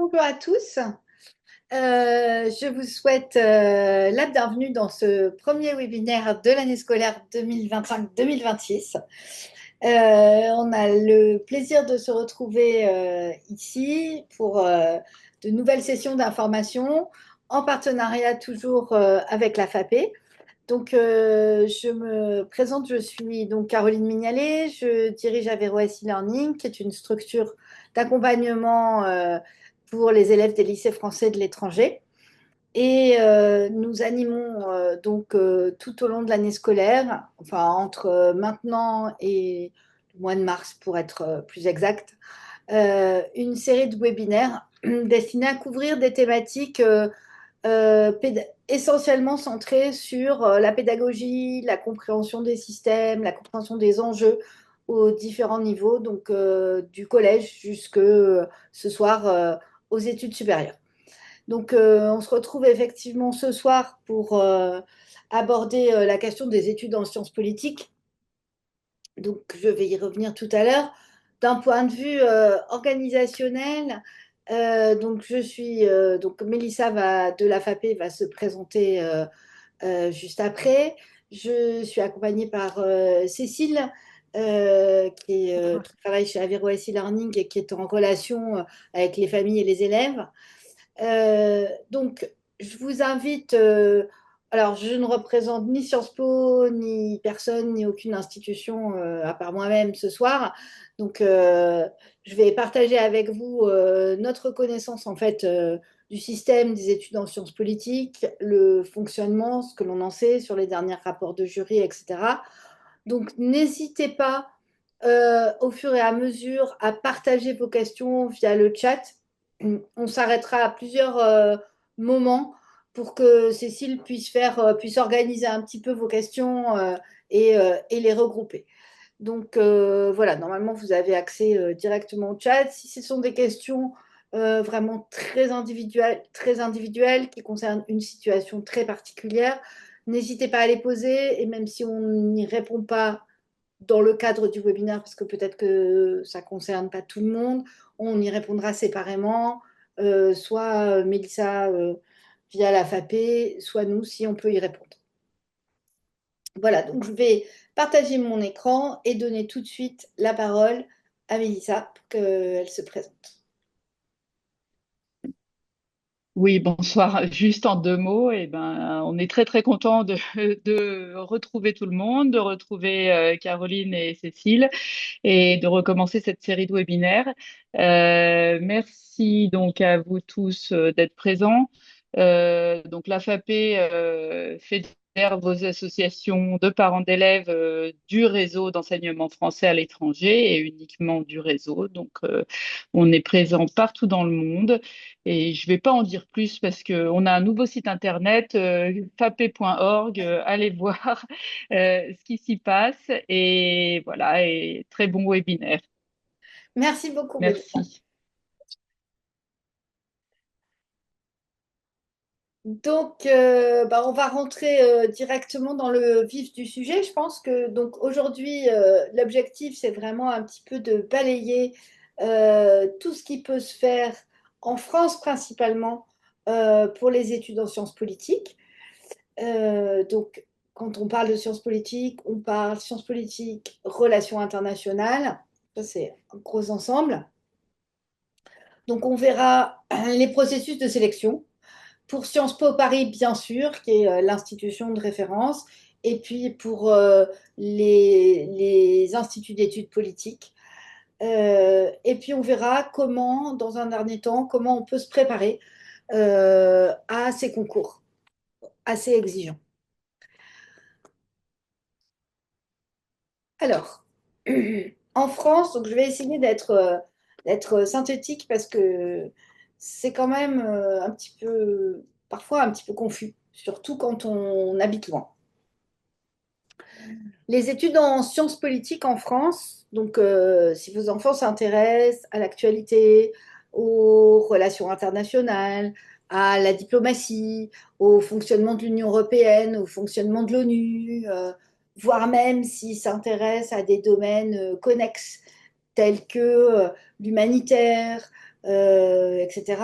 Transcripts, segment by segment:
Bonjour à tous. Je vous souhaite la bienvenue dans ce premier webinaire de l'année scolaire 2025-2026. On a le plaisir de se retrouver ici pour de nouvelles sessions d'information en partenariat toujours avec la FAPE. Donc, je me présente, je suis donc Caroline Mignalet, je dirige Averroès e-Learning, qui est une structure d'accompagnement pour les élèves des lycées français de l'étranger. Et nous animons tout au long de l'année scolaire, enfin entre maintenant et le mois de mars pour être plus exact, une série de webinaires destinés à couvrir des thématiques essentiellement centré sur la pédagogie, la compréhension des systèmes, la compréhension des enjeux aux différents niveaux, donc du collège jusque ce soir aux études supérieures. Donc on se retrouve effectivement ce soir pour aborder la question des études en sciences politiques. Donc je vais y revenir tout à l'heure. D'un point de vue organisationnel, donc je suis donc Mélissa de la FAPE va se présenter juste après. Je suis accompagnée par Cécile qui travaille chez Averroès e-Learning et qui est en relation avec les familles et les élèves. Donc je vous invite. Alors, je ne représente ni Sciences Po, ni personne, ni aucune institution à part moi-même ce soir. Donc, je vais partager avec vous notre connaissance en fait du système des études en sciences politiques, le fonctionnement, ce que l'on en sait sur les derniers rapports de jury, etc. Donc, n'hésitez pas au fur et à mesure à partager vos questions via le chat. On s'arrêtera à plusieurs moments pour que Cécile puisse organiser un petit peu vos questions et les regrouper. Donc voilà, normalement vous avez accès directement au chat. Si ce sont des questions vraiment très individuelles qui concernent une situation très particulière, n'hésitez pas à les poser et même si on n'y répond pas dans le cadre du webinaire, parce que peut-être que ça ne concerne pas tout le monde, on y répondra séparément, soit Mélissa via la FAPE, soit nous si on peut y répondre. Voilà, donc je vais partager mon écran et donner tout de suite la parole à Mélissa pour qu'elle se présente. Oui, bonsoir. Juste en deux mots, on est très très content de retrouver tout le monde, de retrouver Caroline et Cécile et de recommencer cette série de webinaires. Merci donc à vous tous d'être présents. Donc la FAPE fédère vos associations de parents d'élèves du réseau d'enseignement français à l'étranger et uniquement du réseau. Donc on est présent partout dans le monde. Et je ne vais pas en dire plus parce qu'on a un nouveau site internet, fape.org. Allez voir ce qui s'y passe. Et voilà, et très bon webinaire. Merci beaucoup, Mélissa. Merci. Donc, on va rentrer directement dans le vif du sujet. Je pense que donc aujourd'hui, l'objectif, c'est vraiment un petit peu de balayer tout ce qui peut se faire en France principalement pour les études en sciences politiques. Donc, quand on parle de sciences politiques, on parle sciences politiques, relations internationales. Ça, c'est un gros ensemble. Donc, on verra les processus de sélection pour Sciences Po Paris, bien sûr, qui est l'institution de référence, et puis pour les instituts d'études politiques. Et puis on verra comment, dans un dernier temps, comment on peut se préparer à ces concours assez exigeants. Alors, en France, donc je vais essayer d'être synthétique parce que c'est quand même un petit peu, parfois un petit peu confus, surtout quand on habite loin. Les études en sciences politiques en France, donc si vos enfants s'intéressent à l'actualité, aux relations internationales, à la diplomatie, au fonctionnement de l'Union européenne, au fonctionnement de l'ONU, voire même s'ils s'intéressent à des domaines connexes tels que l'humanitaire etc.,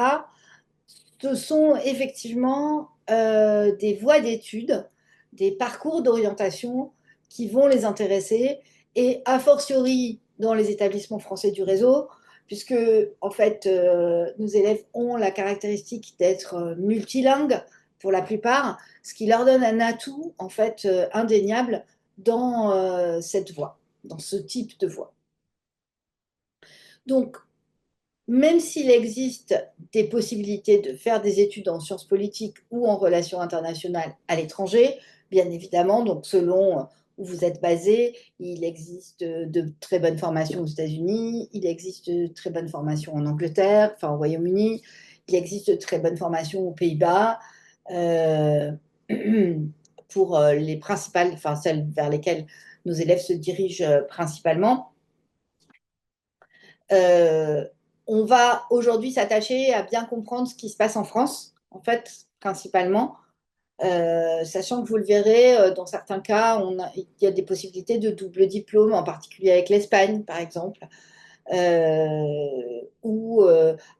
ce sont effectivement des voies d'études, des parcours d'orientation qui vont les intéresser, et a fortiori dans les établissements français du réseau, puisque en fait nos élèves ont la caractéristique d'être multilingues pour la plupart, ce qui leur donne un atout en fait indéniable dans cette voie, dans ce type de voie. Donc même s'il existe des possibilités de faire des études en sciences politiques ou en relations internationales à l'étranger, bien évidemment, donc selon où vous êtes basé, il existe de très bonnes formations aux États-Unis, il existe de très bonnes formations en Angleterre, enfin au Royaume-Uni, il existe de très bonnes formations aux Pays-Bas, euh, pour les principales, enfin celles vers lesquelles nos élèves se dirigent principalement. Euh, on va aujourd'hui s'attacher à bien comprendre ce qui se passe en France, en fait, principalement, sachant que vous le verrez, dans certains cas, il y a des possibilités de double diplôme, en particulier avec l'Espagne, par exemple, ou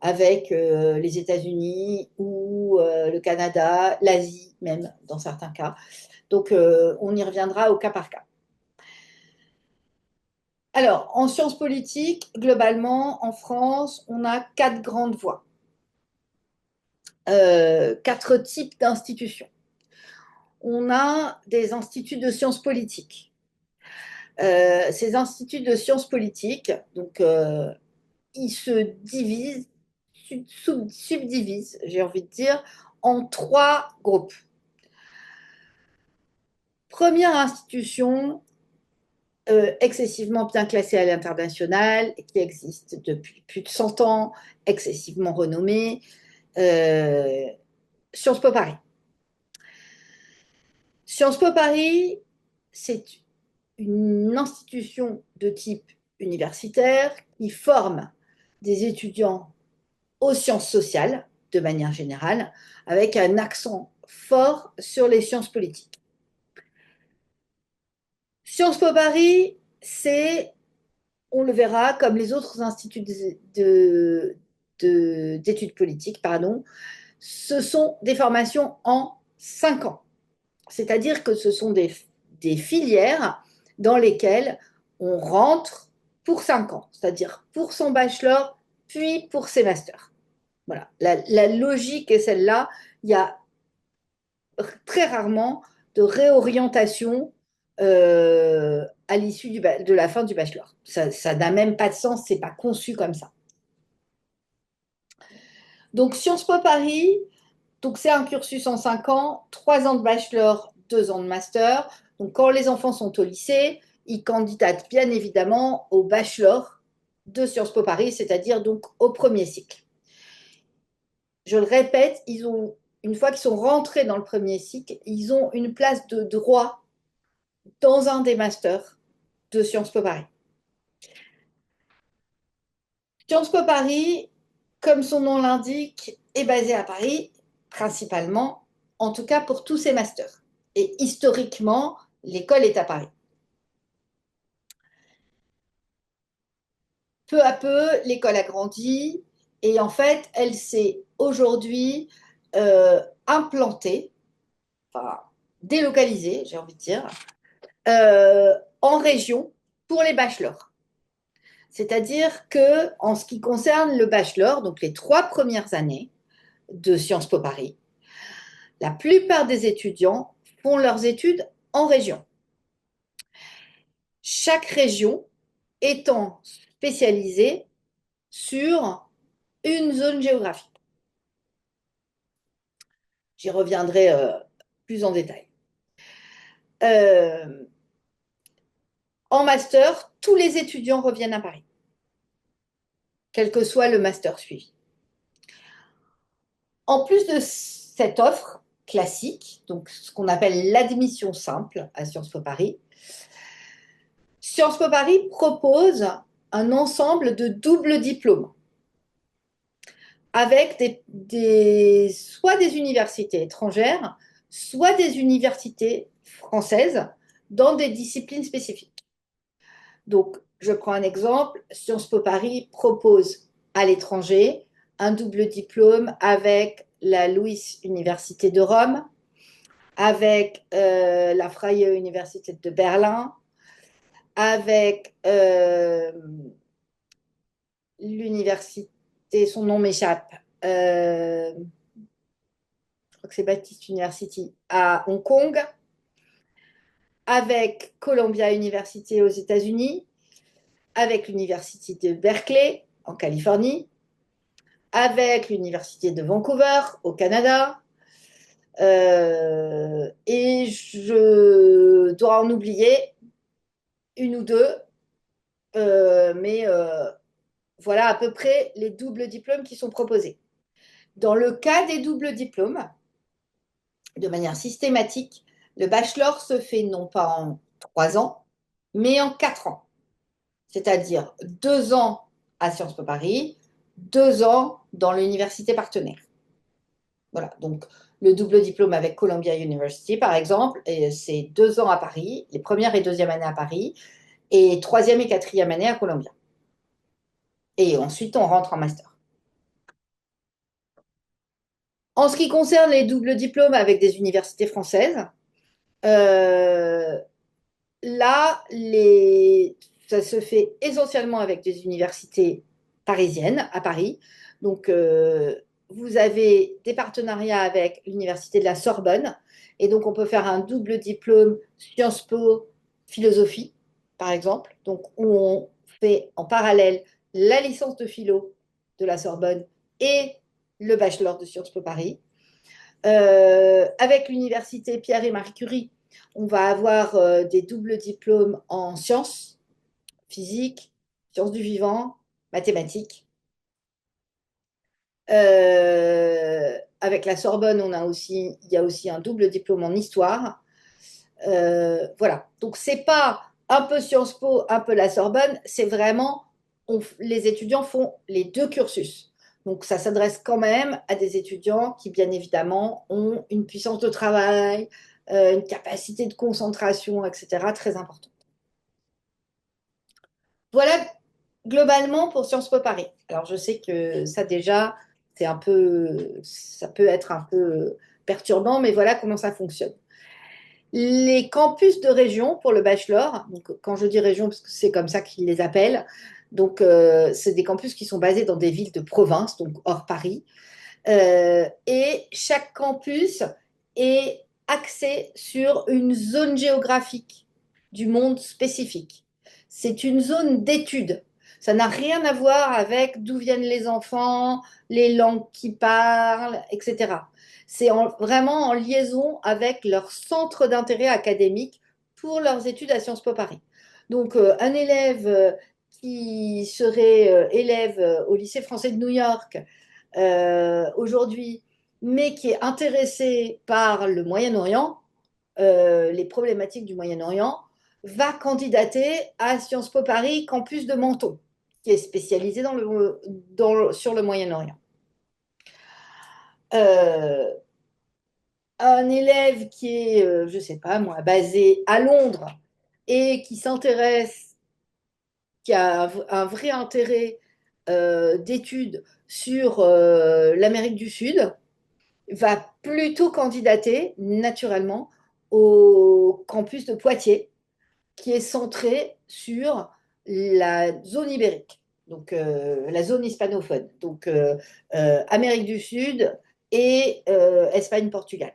avec les États-Unis, ou le Canada, l'Asie même, dans certains cas. Donc, on y reviendra au cas par cas. Alors, en sciences politiques, globalement, en France, on a quatre grandes voies, quatre types d'institutions. On a des instituts de sciences politiques. Ces instituts de sciences politiques, donc, ils se divisent, subdivisent, j'ai envie de dire, en trois groupes. Première institution, excessivement bien classée à l'international, qui existe depuis plus de 100 ans, excessivement renommée, euh, Sciences Po Paris. Sciences Po Paris, c'est une institution de type universitaire qui forme des étudiants aux sciences sociales, de manière générale, avec un accent fort sur les sciences politiques. Sciences Po Paris, c'est, on le verra, comme les autres instituts d'études politiques, pardon, ce sont des formations en 5 ans. C'est-à-dire que ce sont des filières dans lesquelles on rentre pour 5 ans, c'est-à-dire pour son bachelor, puis pour ses masters. Voilà, la logique est celle-là. Il y a très rarement de réorientation à l'issue de la fin du bachelor. Ça n'a même pas de sens, c'est pas conçu comme ça. Donc Sciences Po Paris, donc c'est un cursus en 5 ans, 3 ans de bachelor, 2 ans de master. Donc quand les enfants sont au lycée, ils candidatent bien évidemment au bachelor de Sciences Po Paris, c'est-à-dire donc au premier cycle. Je le répète, une fois qu'ils sont rentrés dans le premier cycle, ils ont une place de droit dans un des masters de Sciences Po Paris. Sciences Po Paris, comme son nom l'indique, est basé à Paris, principalement, en tout cas pour tous ses masters. Et historiquement, l'école est à Paris. Peu à peu, l'école a grandi, et en fait, elle s'est aujourd'hui implantée, enfin délocalisée, j'ai envie de dire, en région pour les bachelors. C'est-à-dire que, en ce qui concerne le bachelor, donc les 3 premières années de Sciences Po Paris, la plupart des étudiants font leurs études en région. Chaque région étant spécialisée sur une zone géographique. J'y reviendrai plus en détail. Euh, En master, tous les étudiants reviennent à Paris, quel que soit le master suivi. En plus de cette offre classique, donc ce qu'on appelle l'admission simple à Sciences Po Paris, Sciences Po Paris propose un ensemble de doubles diplômes avec soit des universités étrangères, soit des universités françaises dans des disciplines spécifiques. Donc, je prends un exemple, Sciences Po Paris propose à l'étranger un double diplôme avec la Louis Université de Rome, avec la Freie Universität de Berlin, avec l'université, son nom m'échappe, je crois que c'est Baptiste University à Hong Kong, avec Columbia University aux États-Unis, avec l'université de Berkeley en Californie, avec l'université de Vancouver au Canada. Et je dois en oublier une ou deux, mais voilà à peu près les doubles diplômes qui sont proposés. Dans le cas des doubles diplômes, de manière systématique, le bachelor se fait non pas en 3 ans, mais en 4 ans. C'est-à-dire 2 ans à Sciences Po Paris, 2 ans dans l'université partenaire. Voilà, donc le double diplôme avec Columbia University, par exemple, c'est 2 ans à Paris, les premières et deuxième années à Paris, et troisième et quatrième année à Columbia. Et ensuite, on rentre en master. En ce qui concerne les doubles diplômes avec des universités françaises, euh, là, ça se fait essentiellement avec des universités parisiennes, à Paris. Donc, vous avez des partenariats avec l'université de la Sorbonne. Et donc, on peut faire un double diplôme Sciences Po philosophie, par exemple. Donc, où on fait en parallèle la licence de philo de la Sorbonne et le bachelor de Sciences Po Paris. Avec l'université Pierre et Marie Curie, on va avoir des doubles diplômes en sciences, physique, sciences du vivant, mathématiques. Avec la Sorbonne, il y a aussi un double diplôme en histoire. Voilà. Donc, c'est pas un peu Sciences Po, un peu la Sorbonne, c'est vraiment, les étudiants font les deux cursus. Donc, ça s'adresse quand même à des étudiants qui, bien évidemment, ont une puissance de travail, une capacité de concentration, etc., très importante. Voilà globalement pour Sciences Po Paris. Alors, je sais que ça, déjà, ça peut être un peu perturbant, mais voilà comment ça fonctionne. Les campus de région pour le bachelor, donc quand je dis région, parce que c'est comme ça qu'ils les appellent, donc c'est des campus qui sont basés dans des villes de province, donc hors Paris. Et chaque campus est axé sur une zone géographique du monde spécifique. C'est une zone d'étude. Ça n'a rien à voir avec d'où viennent les enfants, les langues qu'ils parlent, etc. C'est vraiment en liaison avec leur centre d'intérêt académique pour leurs études à Sciences Po Paris. Donc, un élève qui serait élève au lycée français de New York aujourd'hui, mais qui est intéressé par le Moyen-Orient, les problématiques du Moyen-Orient, va candidater à Sciences Po Paris, campus de Menton, qui est spécialisé sur le Moyen-Orient. Euh, un élève qui est, je ne sais pas moi, basé à Londres et qui s'intéresse, qui a un vrai intérêt d'études sur l'Amérique du Sud, va plutôt candidater naturellement au campus de Poitiers, qui est centré sur la zone ibérique, donc la zone hispanophone, donc Amérique du Sud et Espagne-Portugal.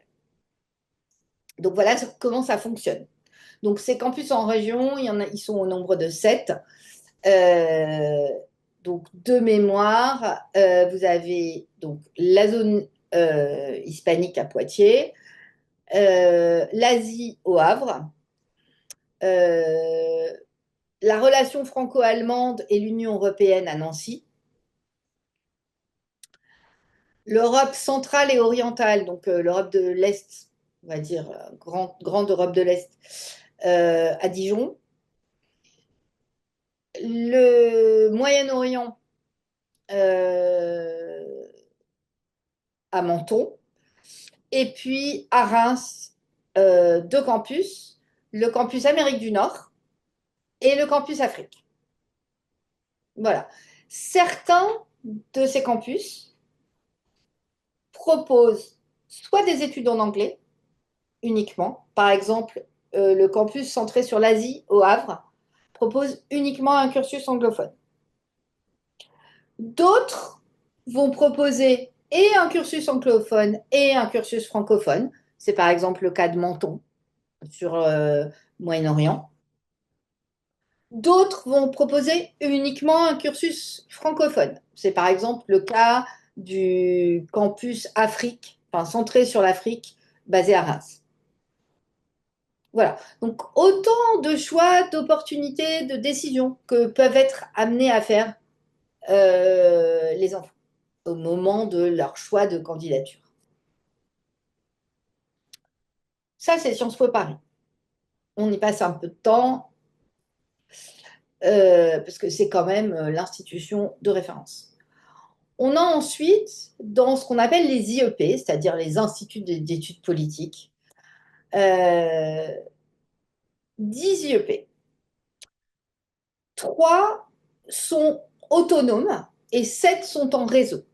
Donc voilà comment ça fonctionne. Donc ces campus en région, ils sont au nombre de 7. Euh, donc de mémoire, vous avez donc la zone hispanique à Poitiers, l'Asie au Havre, euh, la relation franco-allemande et l'Union européenne à Nancy, l'Europe centrale et orientale, donc l'Europe de l'Est, on va dire, grande Europe de l'Est, à Dijon, le Moyen-Orient euh, à Menton, et puis à Reims, 2 campus, le campus Amérique du Nord et le campus Afrique. Voilà. Certains de ces campus propose soit des études en anglais uniquement, par exemple, le campus centré sur l'Asie au Havre propose uniquement un cursus anglophone. D'autres vont proposer et un cursus anglophone et un cursus francophone. C'est par exemple le cas de Menton sur Moyen-Orient. D'autres vont proposer uniquement un cursus francophone. C'est par exemple le cas du campus Afrique, enfin centré sur l'Afrique, basé à Reims. Voilà. Donc autant de choix, d'opportunités, de décisions que peuvent être amenés à faire les enfants au moment de leur choix de candidature. Ça, c'est Sciences Po Paris. On y passe un peu de temps parce que c'est quand même l'institution de référence. On a ensuite, dans ce qu'on appelle les IEP, c'est-à-dire les instituts d'études politiques, 10 IEP. 3 sont autonomes et 7 sont en réseau.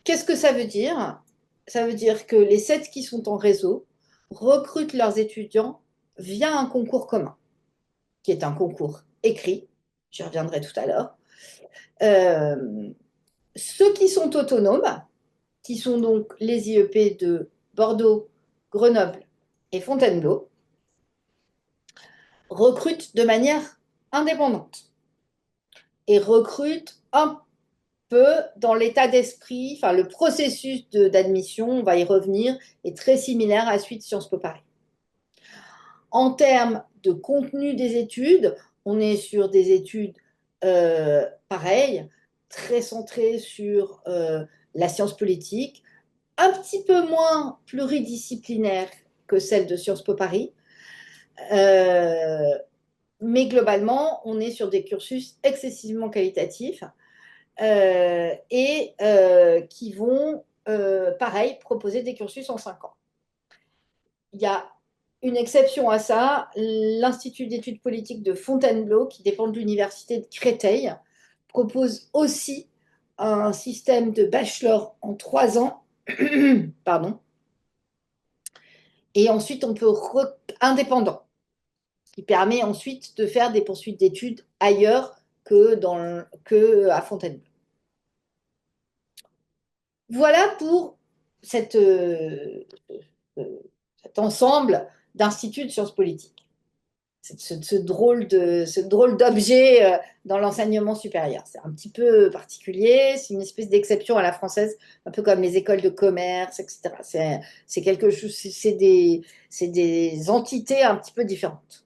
Qu'est-ce que ça veut dire? Ça veut dire que les 7 qui sont en réseau recrutent leurs étudiants via un concours commun, qui est un concours écrit, j'y reviendrai tout à l'heure. Euh, Ceux qui sont autonomes, qui sont donc les IEP de Bordeaux, Grenoble et Fontainebleau, recrutent de manière indépendante et recrutent un peu dans l'état d'esprit, enfin le processus d'admission, on va y revenir, est très similaire à celui de Sciences Po Paris. En termes de contenu des études, on est sur des études pareilles, très centrées sur la science politique, un petit peu moins pluridisciplinaires que celles de Sciences Po Paris. Euh, mais globalement, on est sur des cursus excessivement qualitatifs et qui vont, pareil, proposer des cursus en 5 ans. Il y a une exception à ça, l'Institut d'études politiques de Fontainebleau, qui dépend de l'Université de Créteil, propose aussi un système de bachelor en 3 ans, pardon, et ensuite on peut indépendant, qui permet ensuite de faire des poursuites d'études ailleurs que à Fontainebleau. Voilà pour cette, euh, cet ensemble d'instituts de sciences politiques. Ce drôle d'objet dans l'enseignement supérieur. C'est un petit peu particulier, c'est une espèce d'exception à la française, un peu comme les écoles de commerce, etc. C'est quelque chose, c'est des entités un petit peu différentes.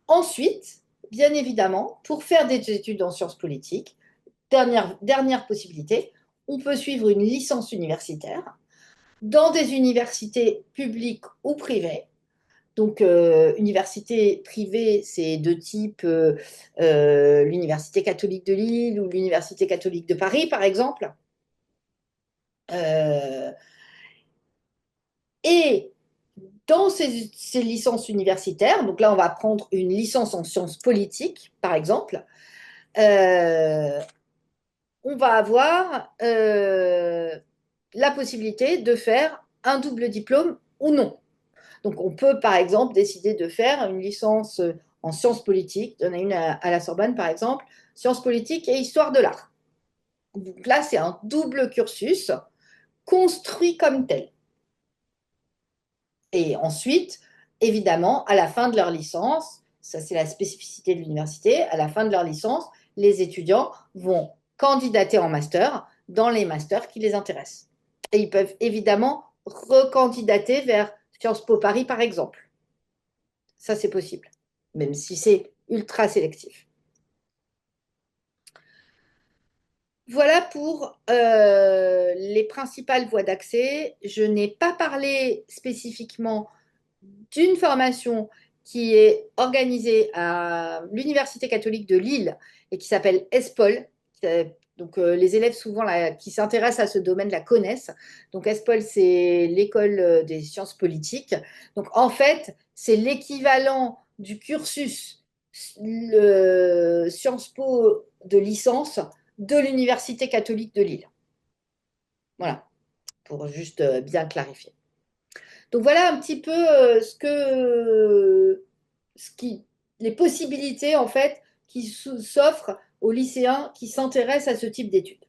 Ensuite, bien évidemment, pour faire des études en sciences politiques, dernière possibilité, on peut suivre une licence universitaire dans des universités publiques ou privées. Donc, université privée, c'est de type l'Université catholique de Lille ou l'Université catholique de Paris, par exemple. Euh, et dans ces licences universitaires, donc là, on va prendre une licence en sciences politiques, par exemple, euh, on va avoir la possibilité de faire un double diplôme ou non. Donc, on peut, par exemple, décider de faire une licence en sciences politiques. Il y en a une à la Sorbonne, par exemple, sciences politiques et histoire de l'art. Donc là, c'est un double cursus construit comme tel. Et ensuite, évidemment, à la fin de leur licence, ça c'est la spécificité de l'université, à la fin de leur licence, les étudiants vont candidater en master dans les masters qui les intéressent. Et ils peuvent évidemment recandidater vers Sciences Po Paris, par exemple. Ça, c'est possible, même si c'est ultra sélectif. Voilà pour les principales voies d'accès. Je n'ai pas parlé spécifiquement d'une formation qui est organisée à l'Université catholique de Lille et qui s'appelle ESPOL. Donc, les élèves souvent qui s'intéressent à ce domaine la connaissent. Donc, ESPOL, c'est l'école des sciences politiques. Donc, en fait, c'est l'équivalent du cursus Sciences Po de licence de l'Université catholique de Lille. Voilà. pour juste bien clarifier. Donc voilà un petit peu ce qui, les possibilités en fait qui s'offrent aux lycéens qui s'intéressent à ce type d'études.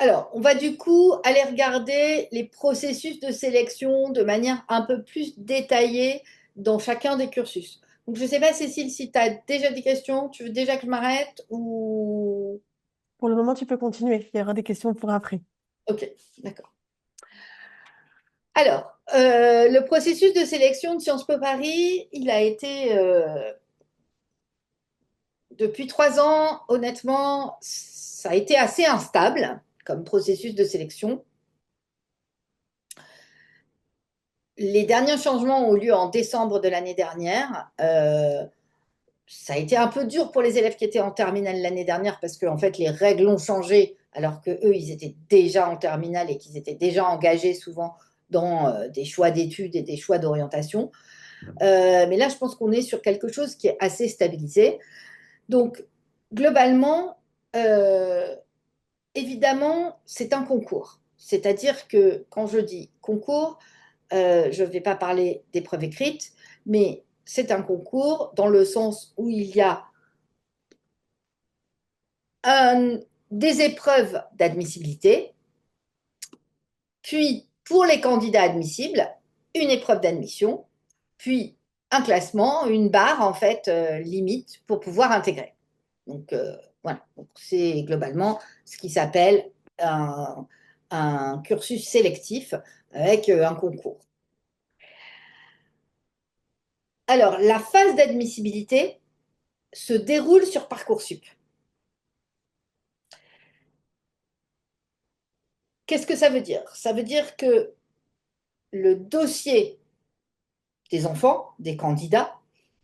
Alors, on va du coup aller regarder les processus de sélection de manière un peu plus détaillée dans chacun des cursus. Donc, je ne sais pas, Cécile, si tu as déjà des questions, tu veux déjà que je m'arrête ou... Pour le moment, tu peux continuer. Il y aura des questions pour après. Ok, d'accord. Alors, le processus de sélection de Sciences Po Paris, il a été, depuis 3 ans, honnêtement, ça a été assez instable comme processus de sélection. Les derniers changements ont eu lieu en décembre de l'année dernière. Ça a été un peu dur pour les élèves qui étaient en terminale l'année dernière parce que en fait, les règles ont changé alors que eux, ils étaient déjà en terminale et qu'ils étaient déjà engagés souvent dans des choix d'études et des choix d'orientation. Mais là, je pense qu'on est sur quelque chose qui est assez stabilisé. Donc, globalement, euh, évidemment, c'est un concours. C'est-à-dire que quand je dis concours, je ne vais pas parler d'épreuve écrite, mais c'est un concours dans le sens où il y a des épreuves d'admissibilité, puis pour les candidats admissibles, une épreuve d'admission, puis un classement, une barre en fait limite pour pouvoir intégrer. Donc voilà, donc, c'est globalement ce qui s'appelle un cursus sélectif avec un concours. Alors, la phase d'admissibilité se déroule sur Parcoursup. Qu'est-ce que ça veut dire? Ça veut dire que le dossier des enfants, des candidats,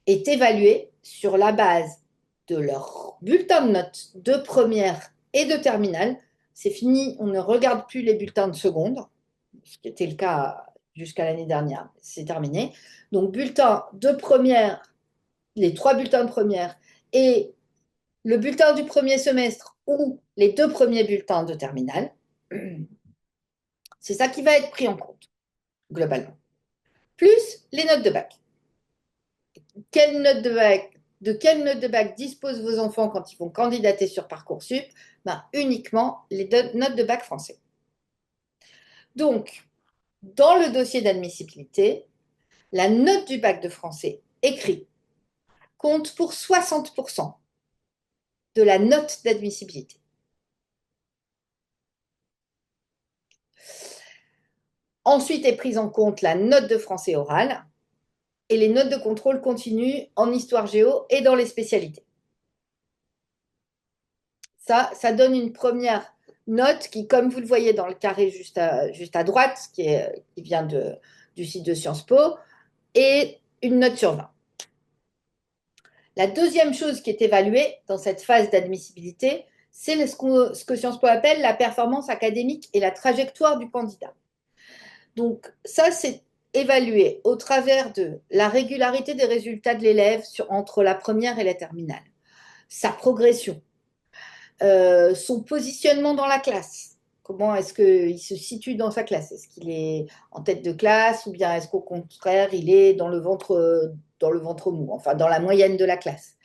est évalué sur la base de leur bulletin de notes de première et de terminale. C'est fini, on ne regarde plus les bulletins de seconde, ce qui était le cas jusqu'à l'année dernière, c'est terminé. Donc, bulletin de première, les 3 bulletins de première et le bulletin du premier semestre ou les 2 premiers bulletins de terminale. C'est ça qui va être pris en compte, globalement. Plus les notes de bac. Quelle note de bac de quelle note de bac disposent vos enfants quand ils vont candidater sur Parcoursup? Ben, uniquement les notes de bac français. Donc, dans le dossier d'admissibilité, la note du bac de français écrit compte pour 60% de la note d'admissibilité. Ensuite est prise en compte la note de français oral et les notes de contrôle continu en histoire géo et dans les spécialités. Ça donne une première note qui, comme vous le voyez dans le carré juste à droite, qui vient du site de Sciences Po, est une note sur 20. La deuxième chose qui est évaluée dans cette phase d'admissibilité, c'est ce que Sciences Po appelle la performance académique et la trajectoire du candidat. Donc ça, c'est évalué au travers de la régularité des résultats de l'élève entre la première et la terminale, sa progression, son positionnement dans la classe. Comment est-ce qu'il se situe dans sa classe? Est-ce qu'il est en tête de classe ou bien est-ce qu'au contraire, il est dans le ventre mou, enfin dans la moyenne de la classe?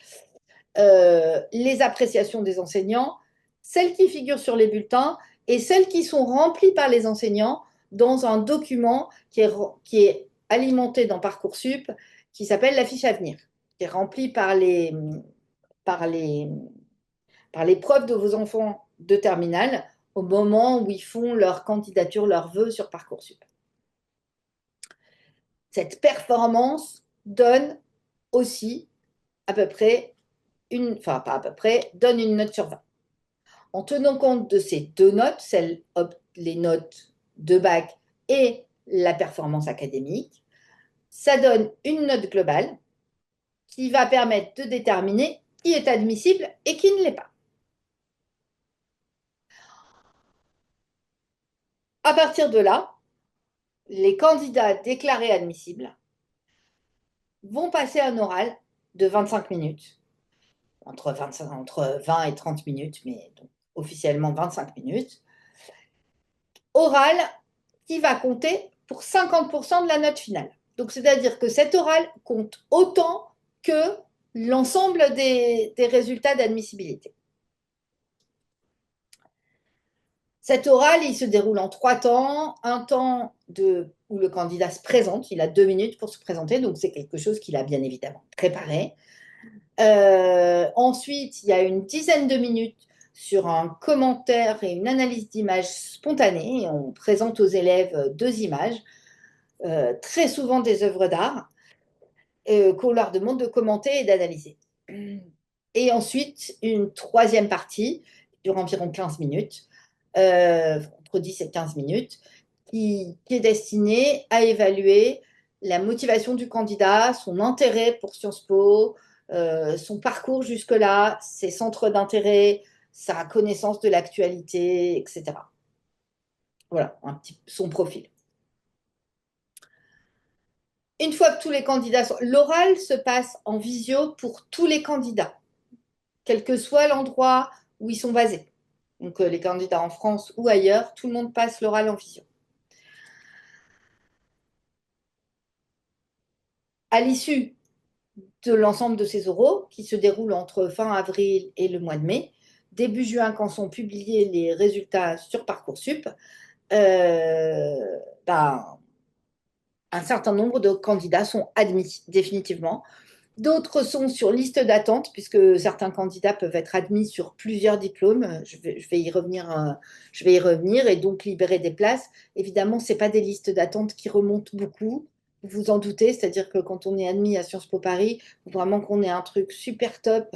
Les appréciations des enseignants, celles qui figurent sur les bulletins et celles qui sont remplies par les enseignants dans un document qui est alimenté dans Parcoursup, qui s'appelle la fiche à venir, qui est remplie par les, par les preuves de vos enfants de terminale au moment où ils font leur candidature, leur vœu sur Parcoursup. Cette performance donne aussi à peu près enfin pas à peu près, donne une note sur 20. En tenant compte de ces deux notes, les notes de bac et la performance académique, ça donne une note globale qui va permettre de déterminer qui est admissible et qui ne l'est pas. À partir de là, les candidats déclarés admissibles vont passer un oral de 25 minutes, entre 20 et 30 minutes, mais donc officiellement 25 minutes. Oral qui va compter pour 50% de la note finale. Donc, c'est-à-dire que cet oral compte autant que l'ensemble des résultats d'admissibilité. Cet oral, il se déroule en 3 temps. Un temps où le candidat se présente, il a 2 minutes pour se présenter, donc c'est quelque chose qu'il a bien évidemment préparé. Ensuite, il y a une dizaine de minutes sur un commentaire et une analyse d'images spontanée. On présente aux élèves 2 images, très souvent des œuvres d'art, qu'on leur demande de commenter et d'analyser. Et ensuite, une troisième partie, qui dure environ 15 minutes, entre 10 et 15 minutes, qui est destinée à évaluer la motivation du candidat, son intérêt pour Sciences Po, son parcours jusque-là, ses centres d'intérêt, sa connaissance de l'actualité, etc. Voilà, son profil. Une fois que tous les candidats sont... L'oral se passe en visio pour tous les candidats, quel que soit l'endroit où ils sont basés. Donc les candidats en France ou ailleurs, tout le monde passe l'oral en visio. À l'issue de l'ensemble de ces oraux, qui se déroulent entre fin avril et le mois de mai, début juin, quand sont publiés les résultats sur Parcoursup, ben, un certain nombre de candidats sont admis définitivement. D'autres sont sur liste d'attente, puisque certains candidats peuvent être admis sur plusieurs diplômes. Je vais y revenir et donc libérer des places. Évidemment, ce n'est pas des listes d'attente qui remontent beaucoup, vous vous en doutez. C'est-à-dire que quand on est admis à Sciences Po Paris, il faut vraiment qu'on ait un truc super top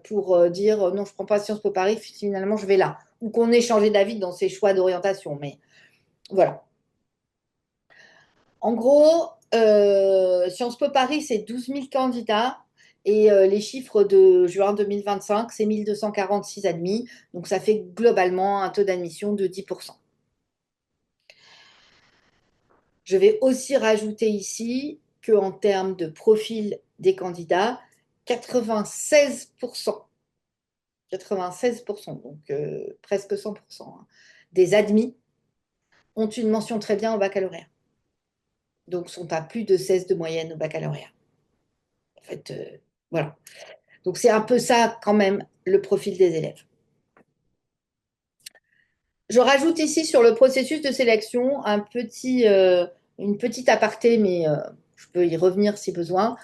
pour dire non, je ne prends pas Sciences Po Paris, finalement, je vais là. Ou qu'on ait changé d'avis dans ses choix d'orientation. Mais voilà. En gros, Sciences Po Paris, c'est 12 000 candidats et les chiffres de juin 2025, c'est 1246 admis. Donc, ça fait globalement un taux d'admission de 10%. Je vais aussi rajouter ici qu'en termes de profil des candidats, 96%, 96%, donc presque 100%, hein, des admis ont une mention très bien au baccalauréat. Donc, sont à plus de 16 de moyenne au baccalauréat. En fait, voilà. Donc, c'est un peu ça quand même le profil des élèves. Je rajoute ici sur le processus de sélection une petite aparté, mais je peux y revenir si besoin.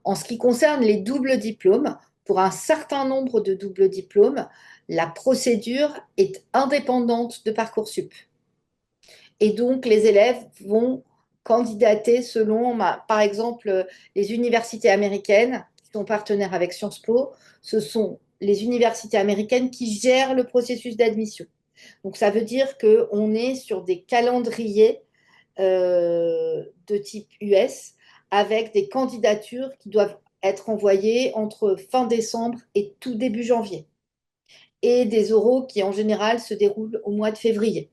En ce qui concerne les doubles diplômes, pour un certain nombre de doubles diplômes, la procédure est indépendante de Parcoursup. Et donc, les élèves vont candidater selon, par exemple, les universités américaines qui sont partenaires avec Sciences Po. Ce sont les universités américaines qui gèrent le processus d'admission. Donc, ça veut dire qu'on est sur des calendriers de type US avec des candidatures qui doivent être envoyées entre fin décembre et tout début janvier. Et des oraux qui, en général, se déroulent au mois de février.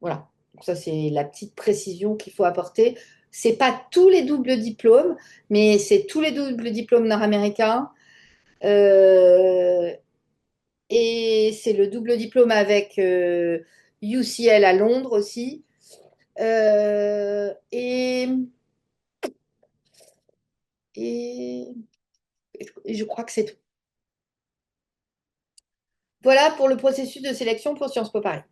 Voilà. Donc ça, c'est la petite précision qu'il faut apporter. Ce n'est pas tous les doubles diplômes, mais c'est tous les doubles diplômes nord-américains. Et c'est le double diplôme avec UCL à Londres aussi. Et, et, et je crois que c'est tout. Voilà pour le processus de sélection pour Sciences Po Paris.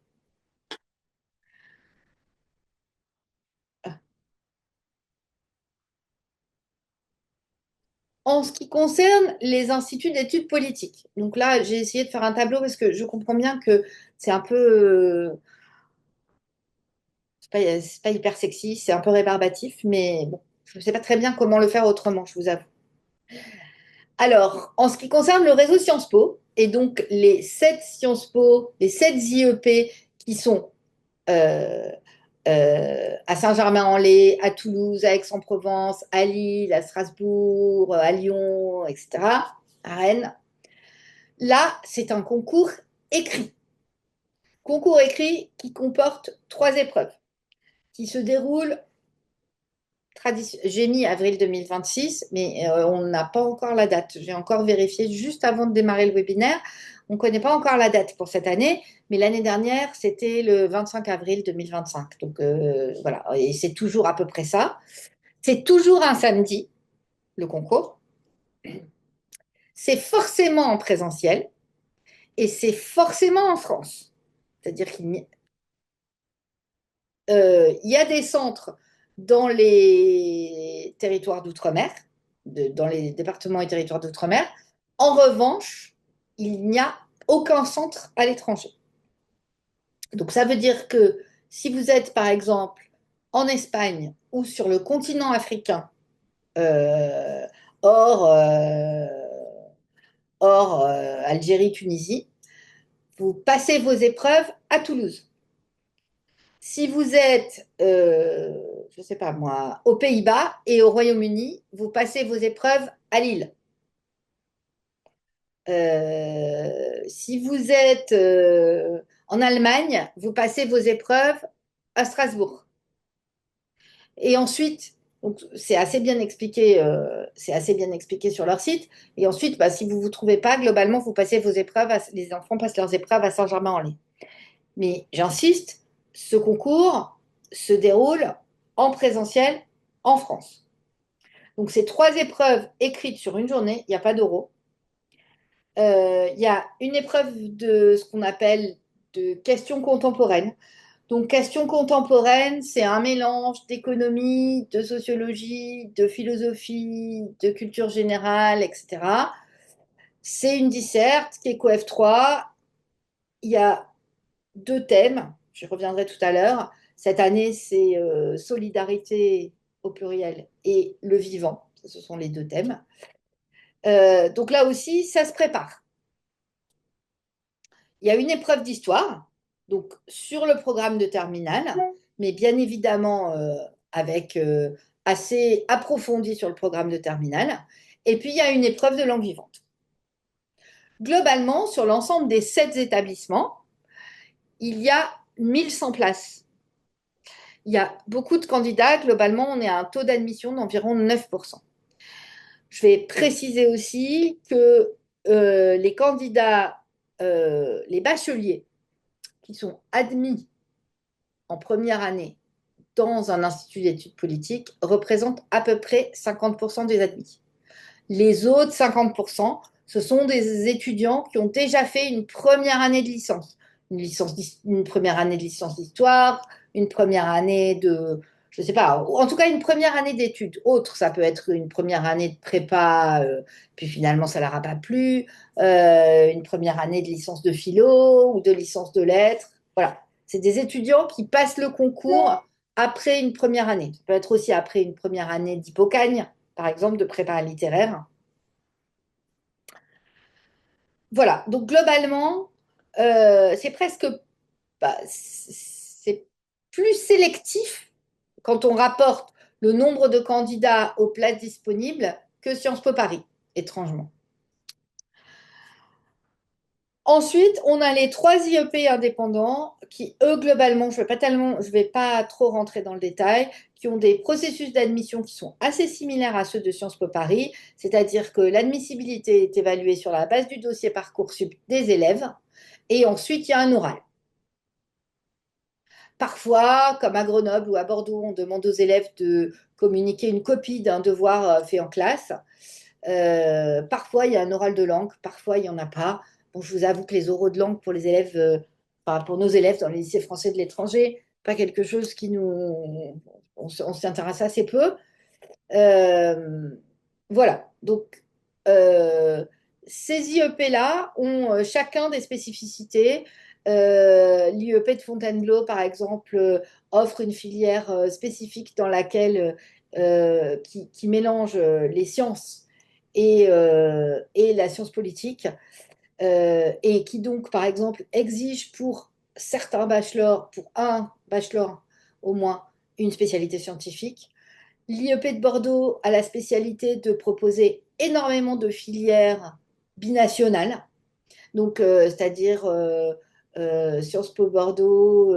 En ce qui concerne les instituts d'études politiques, donc là, j'ai essayé de faire un tableau parce que je comprends bien que c'est un peu, c'est pas hyper sexy, c'est un peu rébarbatif, mais bon, je ne sais pas très bien comment le faire autrement, je vous avoue. Alors, en ce qui concerne le réseau Sciences Po, et donc les 7 Sciences Po, les 7 IEP qui sont euh, à Saint-Germain-en-Laye, à Toulouse, à Aix-en-Provence, à Lille, à Strasbourg, à Lyon, etc., à Rennes. Là, c'est un concours écrit. Concours écrit qui comporte 3 épreuves qui se déroulent J'ai mis avril 2026, mais on n'a pas encore la date. J'ai encore vérifié juste avant de démarrer le webinaire. On ne connaît pas encore la date pour cette année, mais l'année dernière, c'était le 25 avril 2025. Donc voilà, et c'est toujours à peu près ça. C'est toujours un samedi, le concours. C'est forcément en présentiel et c'est forcément en France. C'est-à-dire il y a des centres dans les territoires d'outre-mer, dans les départements et territoires d'outre-mer. En revanche, il n'y a aucun centre à l'étranger. Donc ça veut dire que si vous êtes par exemple en Espagne ou sur le continent africain, euh, hors, euh, hors Algérie, Tunisie, vous passez vos épreuves à Toulouse. Si vous êtes, je ne sais pas moi, aux Pays-Bas et au Royaume-Uni, vous passez vos épreuves à Lille. Si vous êtes en Allemagne, vous passez vos épreuves à Strasbourg. Et ensuite, c'est assez bien expliqué sur leur site. Et ensuite, bah, si vous ne vous trouvez pas, globalement, vous passez vos épreuves, les enfants passent leurs épreuves à Saint-Germain-en-Laye. Mais j'insiste, ce concours se déroule en présentiel en France. Donc, c'est 3 épreuves écrites sur une journée, il n'y a pas d'oraux. Il y a une épreuve de ce qu'on appelle de questions contemporaines. Donc, questions contemporaines, c'est un mélange d'économie, de sociologie, de philosophie, de culture générale, etc. C'est une disserte qui est COEF3. Il y a 2 thèmes, je reviendrai tout à l'heure. Cette année, c'est solidarité au pluriel et le vivant. Ce sont les 2 thèmes. Donc là aussi, ça se prépare. Il y a une épreuve d'histoire, donc sur le programme de terminale, mais bien évidemment avec assez approfondi sur le programme de terminale. Et puis il y a une épreuve de langue vivante. Globalement, sur l'ensemble des 7 établissements, il y a 1100 places. Il y a beaucoup de candidats. Globalement, on est à un taux d'admission d'environ 9%. Je vais préciser aussi que les candidats, les bacheliers qui sont admis en première année dans un institut d'études politiques représentent à peu près 50% des admis. Les autres 50%, ce sont des étudiants qui ont déjà fait une première année de licence. Une première année de licence d'histoire, une première année de, je ne sais pas, en tout cas une première année d'études. Autre, ça peut être une première année de prépa, puis finalement ça ne leur a pas plu, une première année de licence de philo ou de licence de lettres. Voilà, c'est des étudiants qui passent le concours après une première année. Ça peut être aussi après une première année d'hypocagne, par exemple, de prépa littéraire. Voilà, donc globalement, c'est presque, bah, c'est plus sélectif quand on rapporte le nombre de candidats aux places disponibles que Sciences Po Paris, étrangement. Ensuite, on a les 3 IEP indépendants qui, eux, globalement, je vais pas trop rentrer dans le détail, qui ont des processus d'admission qui sont assez similaires à ceux de Sciences Po Paris, c'est-à-dire que l'admissibilité est évaluée sur la base du dossier Parcoursup des élèves, et ensuite il y a un oral. Parfois, comme à Grenoble ou à Bordeaux, on demande aux élèves de communiquer une copie d'un devoir fait en classe. Parfois, il y a un oral de langue, parfois, il n'y en a pas. Bon, je vous avoue que les oraux de langue pour les élèves, enfin, pour nos élèves dans les lycées français de l'étranger, pas quelque chose qui nous. On s'y intéresse assez peu. Euh, voilà. Donc, euh, ces IEP-là ont chacun des spécificités. L'IEP de Fontainebleau, par exemple, offre une filière spécifique dans laquelle qui mélange les sciences et la science politique, et qui donc, par exemple, exige pour certains bachelors, pour un bachelor au moins, une spécialité scientifique. L'IEP de Bordeaux a la spécialité de proposer énormément de filières binationales, donc c'est-à-dire Sciences Po Bordeaux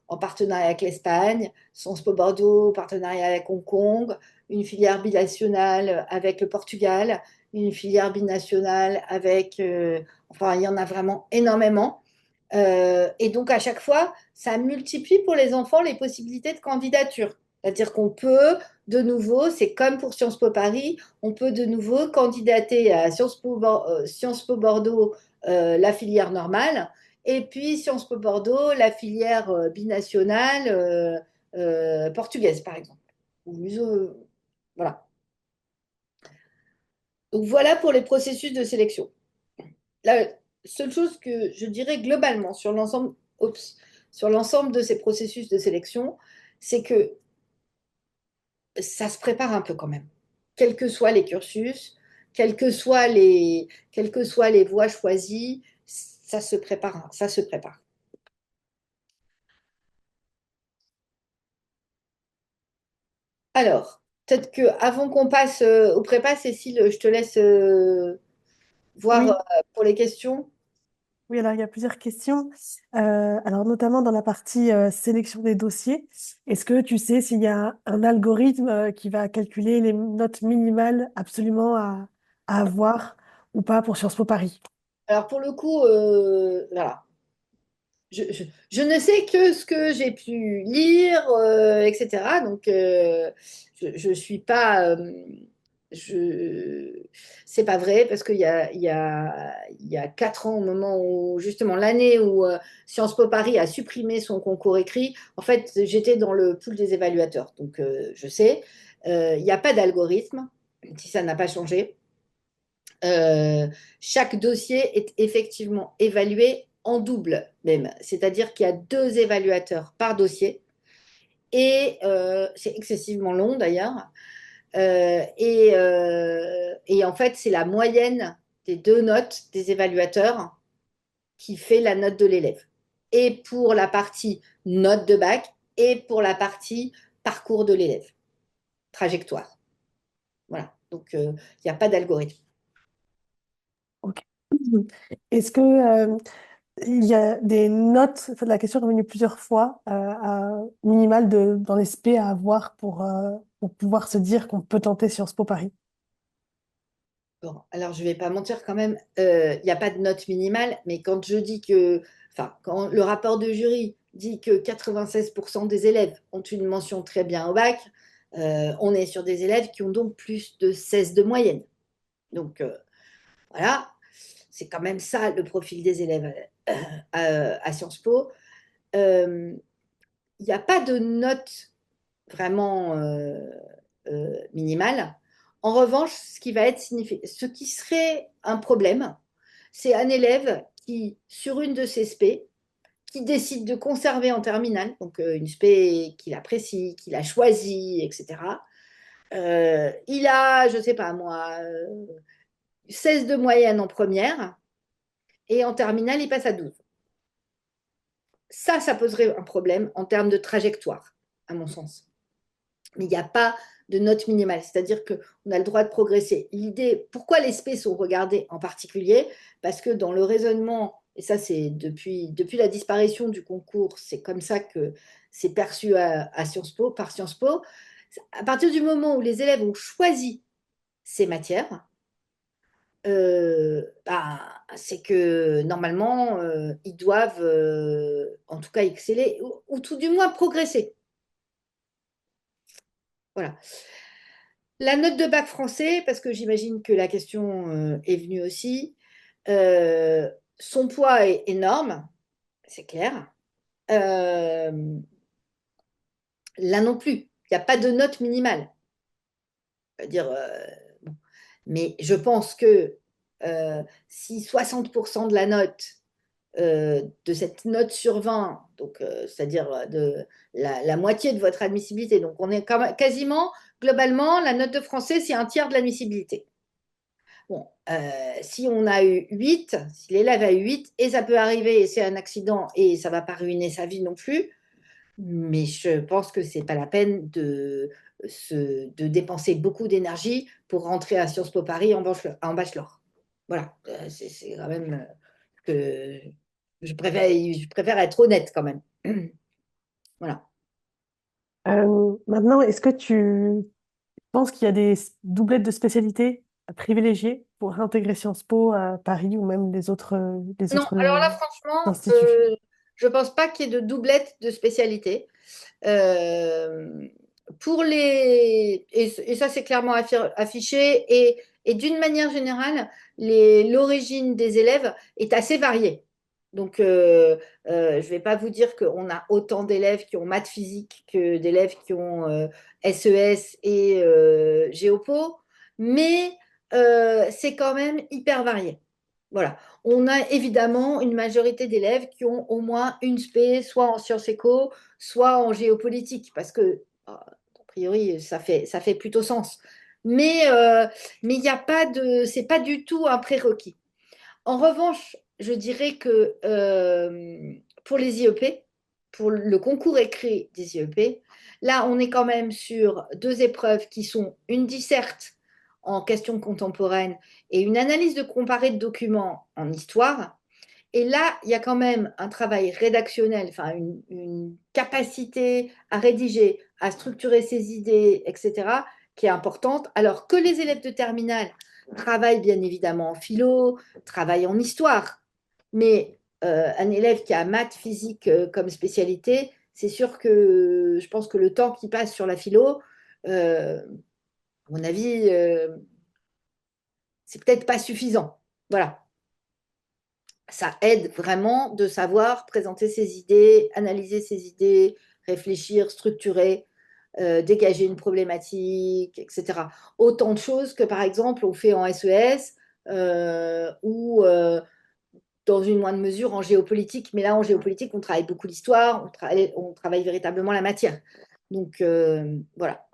en partenariat avec l'Espagne, Sciences Po Bordeaux, en partenariat avec Hong Kong, une filière binationale avec le Portugal, une filière binationale avec, enfin, il y en a vraiment énormément. Et donc, à chaque fois, ça multiplie pour les enfants les possibilités de candidature. C'est-à-dire qu'on peut de nouveau, c'est comme pour Sciences Po Paris, on peut de nouveau candidater à Sciences Po Bordeaux, la filière normale, et puis Sciences Po Bordeaux, la filière binationale portugaise, par exemple. Voilà. Donc voilà pour les processus de sélection. La seule chose que je dirais globalement sur l'ensemble de ces processus de sélection, c'est que ça se prépare un peu quand même. Quels que soient les cursus, quelles que soient les voies choisies, ça se prépare, ça se prépare. Alors, peut-être que avant qu'on passe au prépa, Cécile, je te laisse voir Oui, pour les questions. oui, alors il y a plusieurs questions. Alors notamment dans la partie sélection des dossiers, est-ce que tu sais s'il y a un algorithme qui va calculer les notes minimales absolument à avoir ou pas pour Sciences Po Paris? Alors pour le coup, voilà. Je ne sais que ce que j'ai pu lire, etc. Donc, je suis pas. Je... C'est pas vrai parce il y a 4 ans, au moment où, justement, l'année où Sciences Po Paris a supprimé son concours écrit, en fait, j'étais dans le pool des évaluateurs. Donc, je sais. Il n'y a pas d'algorithme, si ça n'a pas changé. Euh, Chaque dossier est effectivement évalué en double même, c'est-à-dire qu'il y a 2 évaluateurs par dossier et c'est excessivement long d'ailleurs. Et en fait, c'est la moyenne des 2 notes des évaluateurs qui fait la note de l'élève. Et pour la partie note de bac et pour la partie parcours de l'élève, trajectoire. Voilà, donc il n'y a pas d'algorithme. Ok. Est-ce que il y a des notes, enfin, la question est revenue plusieurs fois, minimales dans les SP à avoir pour pouvoir se dire qu'on peut tenter Sciences Po Paris? Bon, alors je vais pas mentir quand même, il n'y a pas de note minimale, mais quand le rapport de jury dit que 96% des élèves ont une mention très bien au bac, on est sur des élèves qui ont donc plus de 16 de moyenne. Donc voilà, c'est quand même ça le profil des élèves à Sciences Po. Euh, Il n'y a pas de note vraiment minimale. En revanche, ce qui serait un problème, c'est un élève qui, sur une de ses spé, qui décide de conserver en terminale, donc une spé qu'il apprécie, qu'il a choisie, etc. Il a, je ne sais pas moi, 16 de moyenne en première, et en terminale, il passe à 12. Ça poserait un problème en termes de trajectoire, à mon sens. Mais il n'y a pas de note minimale, c'est-à-dire qu'on a le droit de progresser. L'idée, pourquoi les spé sont regardés en particulier? Parce que dans le raisonnement, et ça c'est depuis la disparition du concours, c'est comme ça que c'est perçu à Sciences Po, par Sciences Po, à partir du moment où les élèves ont choisi ces matières, c'est que normalement, ils doivent en tout cas exceller, ou tout du moins progresser. Voilà. La note de bac français, parce que j'imagine que la question est venue aussi, euh, son poids est énorme, c'est clair. Euh, Là non plus, il n'y a pas de note minimale. C'est-à-dire, bon. Mais je pense que si 60% de la note, de cette note sur 20, donc c'est-à-dire de la moitié de votre admissibilité, donc on est quasiment, globalement, la note de français, c'est un tiers de l'admissibilité. Bon, si on a eu 8, si l'élève a eu 8, et ça peut arriver, et c'est un accident, et ça ne va pas ruiner sa vie non plus, mais je pense que c'est pas la peine de dépenser beaucoup d'énergie pour rentrer à Sciences Po Paris en bachelor. Voilà, c'est quand même que je préfère être honnête quand même. Voilà. Maintenant, est-ce que tu penses qu'il y a des doublettes de spécialités à privilégier pour intégrer Sciences Po à Paris ou même les Non, autres alors là, franchement, instituts? je pense pas qu'il y ait de doublette de spécialité. Euh, et ça c'est clairement affiché, et d'une manière générale, l'origine des élèves est assez variée. Donc, je ne vais pas vous dire qu'on a autant d'élèves qui ont maths physique que d'élèves qui ont SES et Géopo, mais c'est quand même hyper varié. Voilà. On a évidemment une majorité d'élèves qui ont au moins une spé, soit en sciences éco, soit en géopolitique, parce que, a priori, ça fait plutôt sens. Mais il n'y a pas de, c'est pas du tout un prérequis. En revanche, je dirais que pour les IEP, pour le concours écrit des IEP, là, on est quand même sur deux épreuves qui sont une disserte en questions contemporaines et une analyse de comparé de documents en histoire. Et là, il y a quand même un travail rédactionnel, enfin une capacité à rédiger, à structurer ses idées, etc., qui est importante, alors que les élèves de terminale travaillent bien évidemment en philo, travaillent en histoire. Mais un élève qui a maths, physique comme spécialité, c'est sûr que je pense que le temps qu'il passe sur la philo, à mon avis, c'est peut-être pas suffisant. Voilà, ça aide vraiment de savoir présenter ses idées, analyser ses idées, réfléchir, structurer, dégager une problématique, etc. Autant de choses que, par exemple, on fait en SES ou dans une moindre mesure en géopolitique. Mais là, en géopolitique, on travaille beaucoup l'histoire, on travaille véritablement la matière. Donc, voilà.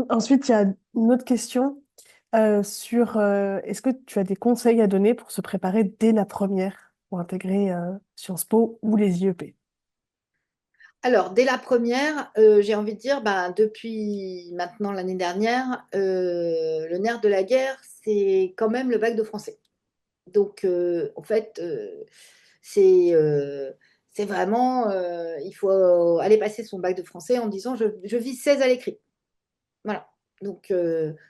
Ensuite, il y a une autre question sur est-ce que tu as des conseils à donner pour se préparer dès la première pour intégrer Sciences Po ou les IEP? Alors, dès la première, j'ai envie de dire, ben, depuis maintenant l'année dernière, le nerf de la guerre, c'est quand même le bac de français. Donc, en fait, c'est euh, c'est vraiment, il faut aller passer son bac de français en disant, je vise 16 à l'écrit. Voilà. Donc,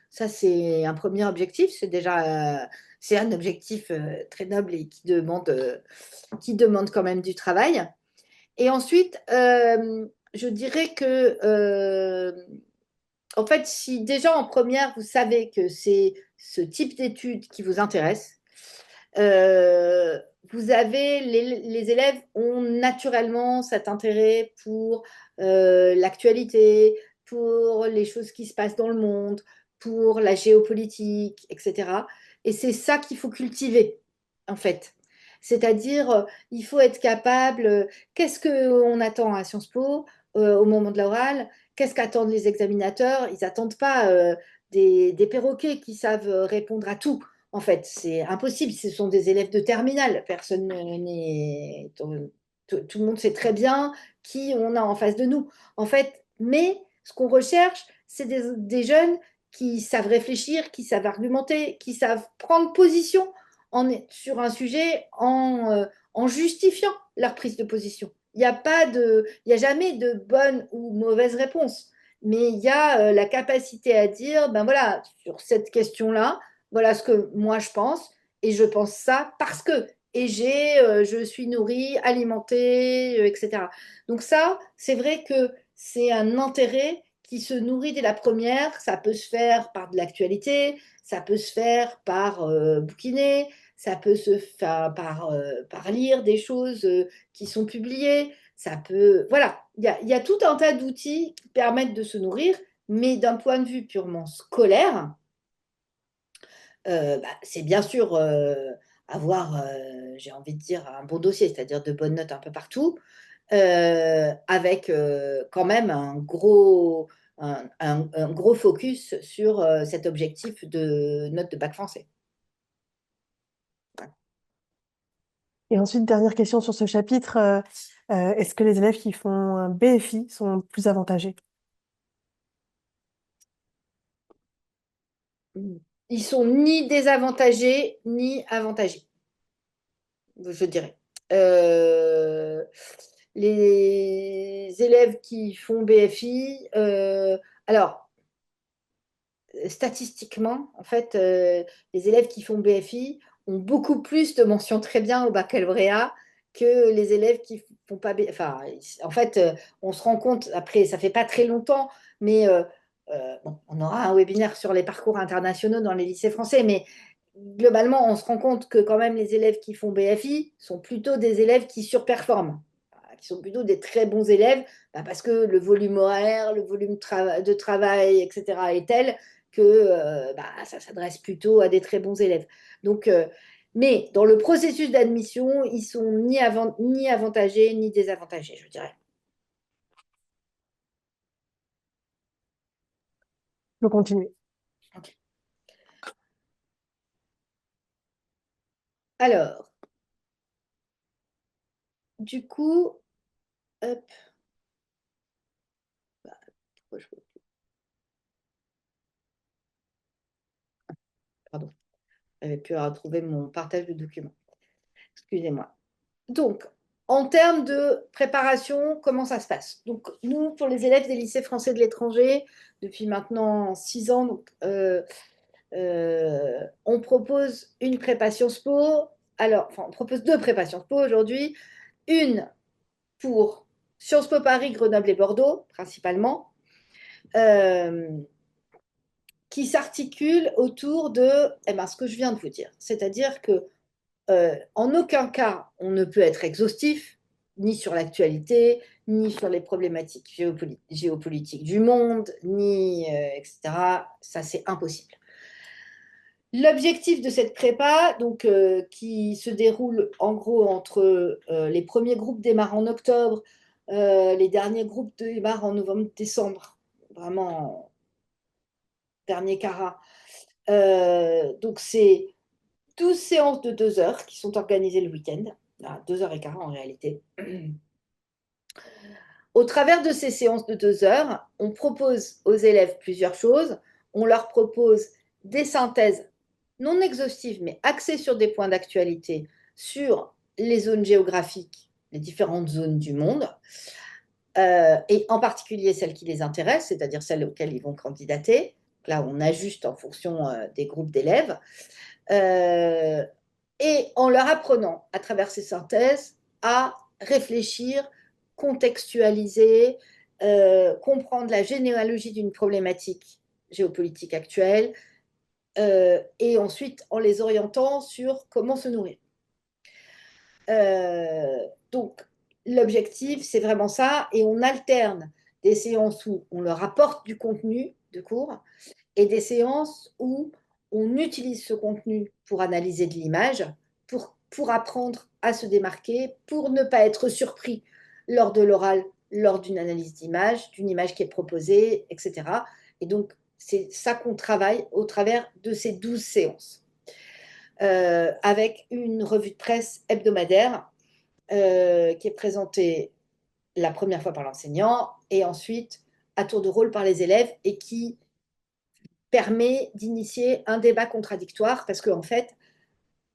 ça, c'est un premier objectif. C'est un objectif très noble et qui demande quand même du travail. Et ensuite, je dirais que, en fait, si déjà en première, vous savez que c'est ce type d'études qui vous intéresse, euh, les élèves ont naturellement cet intérêt pour l'actualité, pour les choses qui se passent dans le monde, pour la géopolitique, etc. Et c'est ça qu'il faut cultiver, en fait. C'est-à-dire, il faut être capable, qu'est-ce qu'on attend à Sciences Po au moment de l'oral? Qu'est-ce qu'attendent les examinateurs? Ils n'attendent pas des perroquets qui savent répondre à tout. En fait, c'est impossible. Ce sont des élèves de terminale. Personne n'est. Tout le monde sait très bien qui on a en face de nous. En fait, mais ce qu'on recherche, c'est des jeunes qui savent réfléchir, qui savent argumenter, qui savent prendre position sur un sujet en justifiant leur prise de position. Il y a jamais de bonne ou mauvaise réponse, mais il y a la capacité à dire, ben voilà, sur cette question-là, voilà ce que moi je pense, et je pense ça parce que, je suis nourrie, alimentée, etc. Donc ça, c'est vrai que c'est un intérêt qui se nourrit dès la première. Ça peut se faire par de l'actualité, ça peut se faire par bouquiner, ça peut se faire par lire des choses qui sont publiées. Ça peut, voilà, il y a tout un tas d'outils qui permettent de se nourrir, mais d'un point de vue purement scolaire, bah, c'est bien sûr avoir, j'ai envie de dire, un bon dossier, c'est-à-dire de bonnes notes un peu partout, avec quand même un gros focus sur cet objectif de note de bac français. Et ensuite, dernière question sur ce chapitre, est-ce que les élèves qui font un BFI sont plus avantagés? Ils sont ni désavantagés ni avantagés, je dirais. Euh, les élèves qui font BFI, alors statistiquement, en fait, les élèves qui font BFI ont beaucoup plus de mentions très bien au baccalauréat que les élèves qui font pas BFI. Enfin, en fait, on se rend compte, après, ça fait pas très longtemps, mais bon, on aura un webinaire sur les parcours internationaux dans les lycées français, mais globalement, on se rend compte que quand même les élèves qui font BFI sont plutôt des élèves qui surperforment, qui sont plutôt des très bons élèves, parce que le volume horaire, le volume de travail, etc., est tel que ça s'adresse plutôt à des très bons élèves. Donc, mais dans le processus d'admission, ils sont ni avantagés ni désavantagés, je dirais. Je peux continuer. Ok. Alors, du coup, hop, pardon, j'avais pu retrouver mon partage de documents. Excusez-moi. Donc, en termes de préparation, comment ça se passe? Donc, nous, pour les élèves des lycées français de l'étranger, depuis maintenant 6 ans, donc, on propose une prépa Sciences Po. Alors, enfin, on propose deux prépas Sciences Po aujourd'hui. Une pour Sciences Po Paris, Grenoble et Bordeaux, principalement, euh, qui s'articule autour de ce que je viens de vous dire. C'est-à-dire que en aucun cas, on ne peut être exhaustif, ni sur l'actualité, ni sur les problématiques géopolitiques du monde, ni etc. Ça, c'est impossible. L'objectif de cette prépa, donc, qui se déroule en gros entre les premiers groupes démarrent en octobre, les derniers groupes démarrent en novembre-décembre, vraiment dernier carat. Donc c'est 12 séances de 2 heures qui sont organisées le week-end, à 2h15 en réalité. Au travers de ces séances de 2 heures, on propose aux élèves plusieurs choses. On leur propose des synthèses non exhaustives, mais axées sur des points d'actualité, sur les zones géographiques, les différentes zones du monde, et en particulier celles qui les intéressent, c'est-à-dire celles auxquelles ils vont candidater. Là, on ajuste en fonction des groupes d'élèves. Euh, et en leur apprenant, à travers ces synthèses, à réfléchir, contextualiser, comprendre la généalogie d'une problématique géopolitique actuelle, et ensuite en les orientant sur comment se nourrir. Donc, l'objectif, c'est vraiment ça, et on alterne des séances où on leur apporte du contenu de cours et des séances où on utilise ce contenu pour analyser de l'image, pour apprendre à se démarquer, pour ne pas être surpris lors de l'oral, lors d'une analyse d'image, d'une image qui est proposée, etc. Et donc, c'est ça qu'on travaille au travers de ces 12 séances, avec une revue de presse hebdomadaire qui est présentée la première fois par l'enseignant et ensuite à tour de rôle par les élèves et qui permet d'initier un débat contradictoire parce qu'en fait,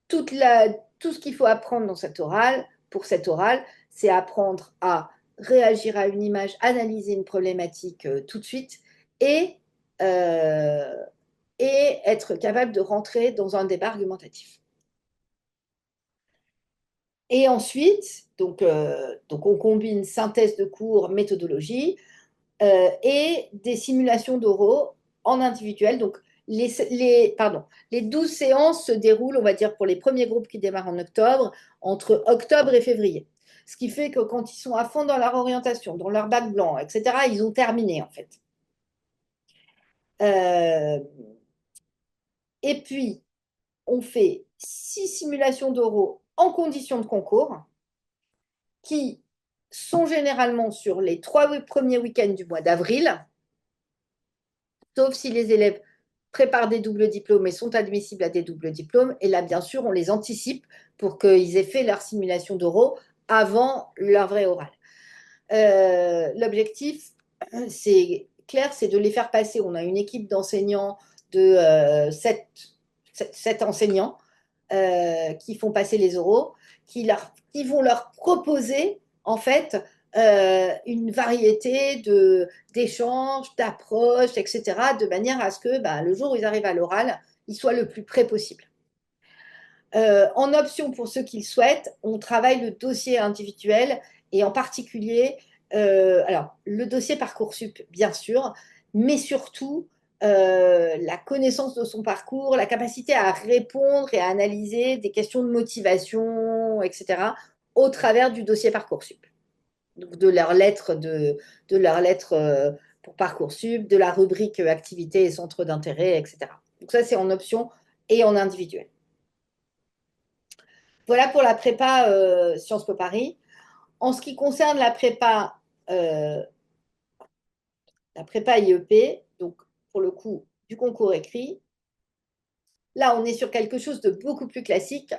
tout ce qu'il faut apprendre dans cette orale, pour cette orale, c'est apprendre à réagir à une image, analyser une problématique tout de suite et, euh, et être capable de rentrer dans un débat argumentatif. Et ensuite, donc on combine synthèse de cours, méthodologie, et des simulations d'oraux en individuel. Donc, les 12 séances se déroulent, on va dire, pour les premiers groupes qui démarrent en octobre, entre octobre et février. Ce qui fait que quand ils sont à fond dans leur orientation, dans leur bac blanc, etc., ils ont terminé, en fait. Euh, et puis, on fait 6 simulations d'oraux en conditions de concours, qui sont généralement sur les 3 premiers week-ends du mois d'avril, sauf si les élèves préparent des doubles diplômes et sont admissibles à des doubles diplômes. Et là, bien sûr, on les anticipe pour qu'ils aient fait leur simulation d'oraux avant leur vrai oral. L'objectif, c'est clair, c'est de les faire passer. On a une équipe d'enseignants de 7 enseignants qui font passer les oraux, qui vont leur proposer en fait une variété d'échanges, d'approches, etc., de manière à ce que le jour où ils arrivent à l'oral, ils soient le plus près possible. En option pour ceux qui le souhaitent, on travaille le dossier individuel et en particulier, alors le dossier Parcoursup, bien sûr, mais surtout la connaissance de son parcours, la capacité à répondre et à analyser des questions de motivation, etc., au travers du dossier Parcoursup. Donc de leur lettre pour Parcoursup, de la rubrique activités et centres d'intérêt, etc. Donc ça, c'est en option et en individuel. Voilà pour la prépa Sciences Po Paris. En ce qui concerne euh, la prépa IEP, donc pour le coup du concours écrit, là on est sur quelque chose de beaucoup plus classique.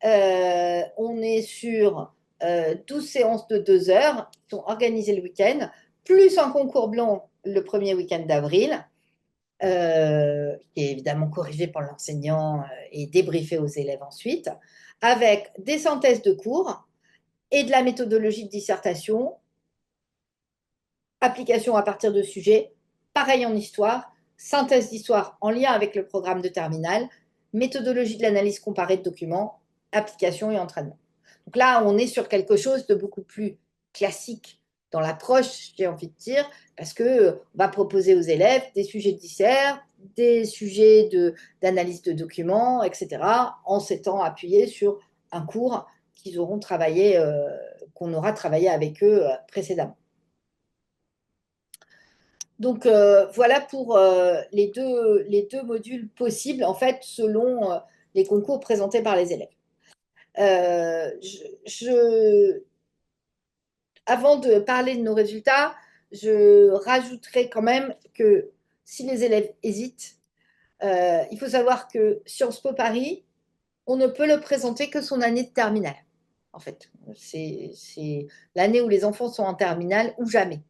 On est sur 12 séances de 2 heures qui sont organisées le week-end, plus un concours blanc le premier week-end d'avril, qui est évidemment corrigé par l'enseignant et débriefé aux élèves ensuite, avec des synthèses de cours et de la méthodologie de dissertation, application à partir de sujets, pareil en histoire, synthèse d'histoire en lien avec le programme de terminale, méthodologie de l'analyse comparée de documents, application et entraînement. Donc là, on est sur quelque chose de beaucoup plus classique dans l'approche, j'ai envie de dire, parce qu'on va proposer aux élèves des sujets de dissert, des sujets d'analyse de documents, etc., en s'étant appuyés sur un cours qu'ils auront travaillé, qu'on aura travaillé avec eux précédemment. Donc voilà pour les deux modules possibles, en fait, selon les concours présentés par les élèves. Euh, je, Avant de parler de nos résultats, je rajouterai quand même que si les élèves hésitent, il faut savoir que Sciences Po Paris, on ne peut le présenter que son année de terminale. En fait, c'est l'année où les enfants sont en terminale ou jamais.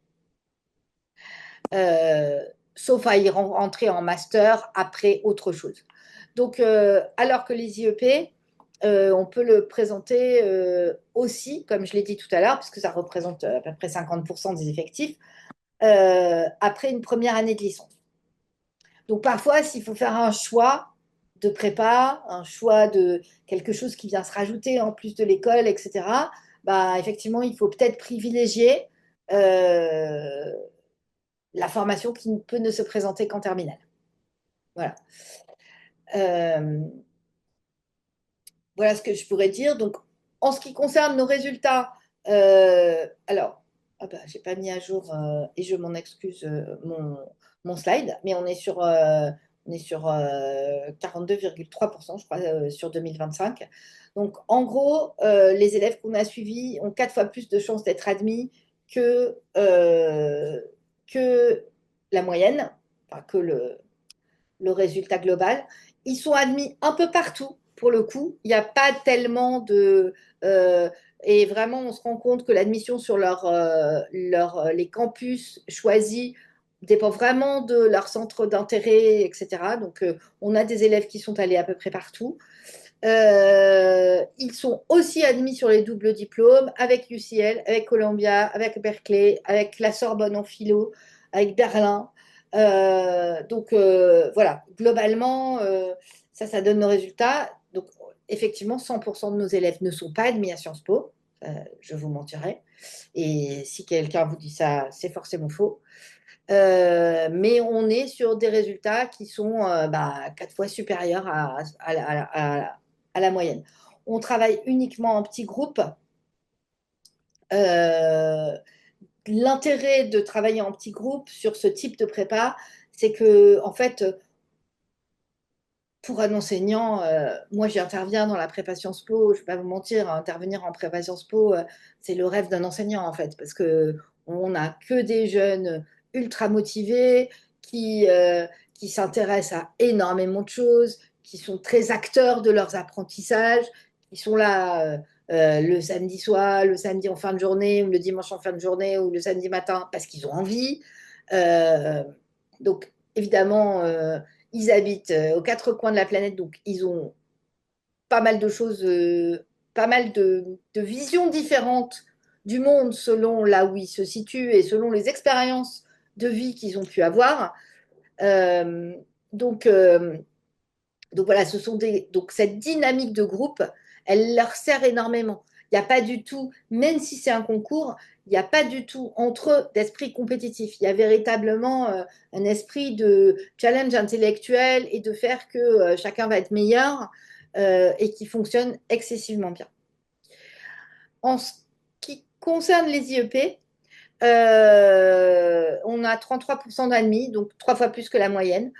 Euh, Sauf à y rentrer en master après autre chose. Donc, alors que les IEP, on peut le présenter aussi, comme je l'ai dit tout à l'heure, puisque ça représente à peu près 50% des effectifs, après une première année de licence. Donc, parfois, s'il faut faire un choix de prépa, un choix de quelque chose qui vient se rajouter en plus de l'école, etc., effectivement, il faut peut-être privilégier la formation qui peut ne se présenter qu'en terminale. Voilà. Euh, voilà ce que je pourrais dire. Donc, en ce qui concerne nos résultats, alors, j'ai pas mis à jour et je m'en excuse mon slide, mais on est sur 42,3%, je crois, sur 2025. Donc, en gros, les élèves qu'on a suivis ont 4 fois plus de chances d'être admis que la moyenne, enfin, que le résultat global. Ils sont admis un peu partout, pour le coup. Il n'y a pas tellement de... euh, et vraiment, on se rend compte que l'admission sur les campus choisis dépend vraiment de leur centre d'intérêt, etc. Donc, on a des élèves qui sont allés à peu près partout. Ils sont aussi admis sur les doubles diplômes avec UCL, avec Columbia, avec Berkeley, avec la Sorbonne en philo, avec Berlin. Donc voilà, globalement, ça donne nos résultats. Donc effectivement, 100% de nos élèves ne sont pas admis à Sciences Po. Je vous mentirais. Et si quelqu'un vous dit ça, c'est forcément faux. Mais on est sur des résultats qui sont 4 fois supérieurs à la moyenne. On travaille uniquement en petits groupes. Euh, L'intérêt de travailler en petits groupes sur ce type de prépa, c'est que, en fait, pour un enseignant, moi j'interviens dans la prépa Sciences Po, je ne vais pas vous mentir, intervenir en prépa Sciences Po, c'est le rêve d'un enseignant en fait, parce que on n'a que des jeunes ultra motivés qui s'intéressent à énormément de choses, qui sont très acteurs de leurs apprentissages, qui sont là le samedi soir, le samedi en fin de journée, ou le dimanche en fin de journée, ou le samedi matin, parce qu'ils ont envie. Euh, donc évidemment, ils habitent aux quatre coins de la planète, donc ils ont pas mal de choses, pas mal de visions différentes du monde selon là où ils se situent et selon les expériences de vie qu'ils ont pu avoir. Euh, donc, euh, donc voilà, donc cette dynamique de groupe, elle leur sert énormément. Il n'y a pas du tout, même si c'est un concours, il n'y a pas du tout entre eux d'esprit compétitif. Il y a véritablement un esprit de challenge intellectuel et de faire que chacun va être meilleur et qui fonctionne excessivement bien. En ce qui concerne les IEP, on a 33% d'admis, donc 3 fois plus que la moyenne.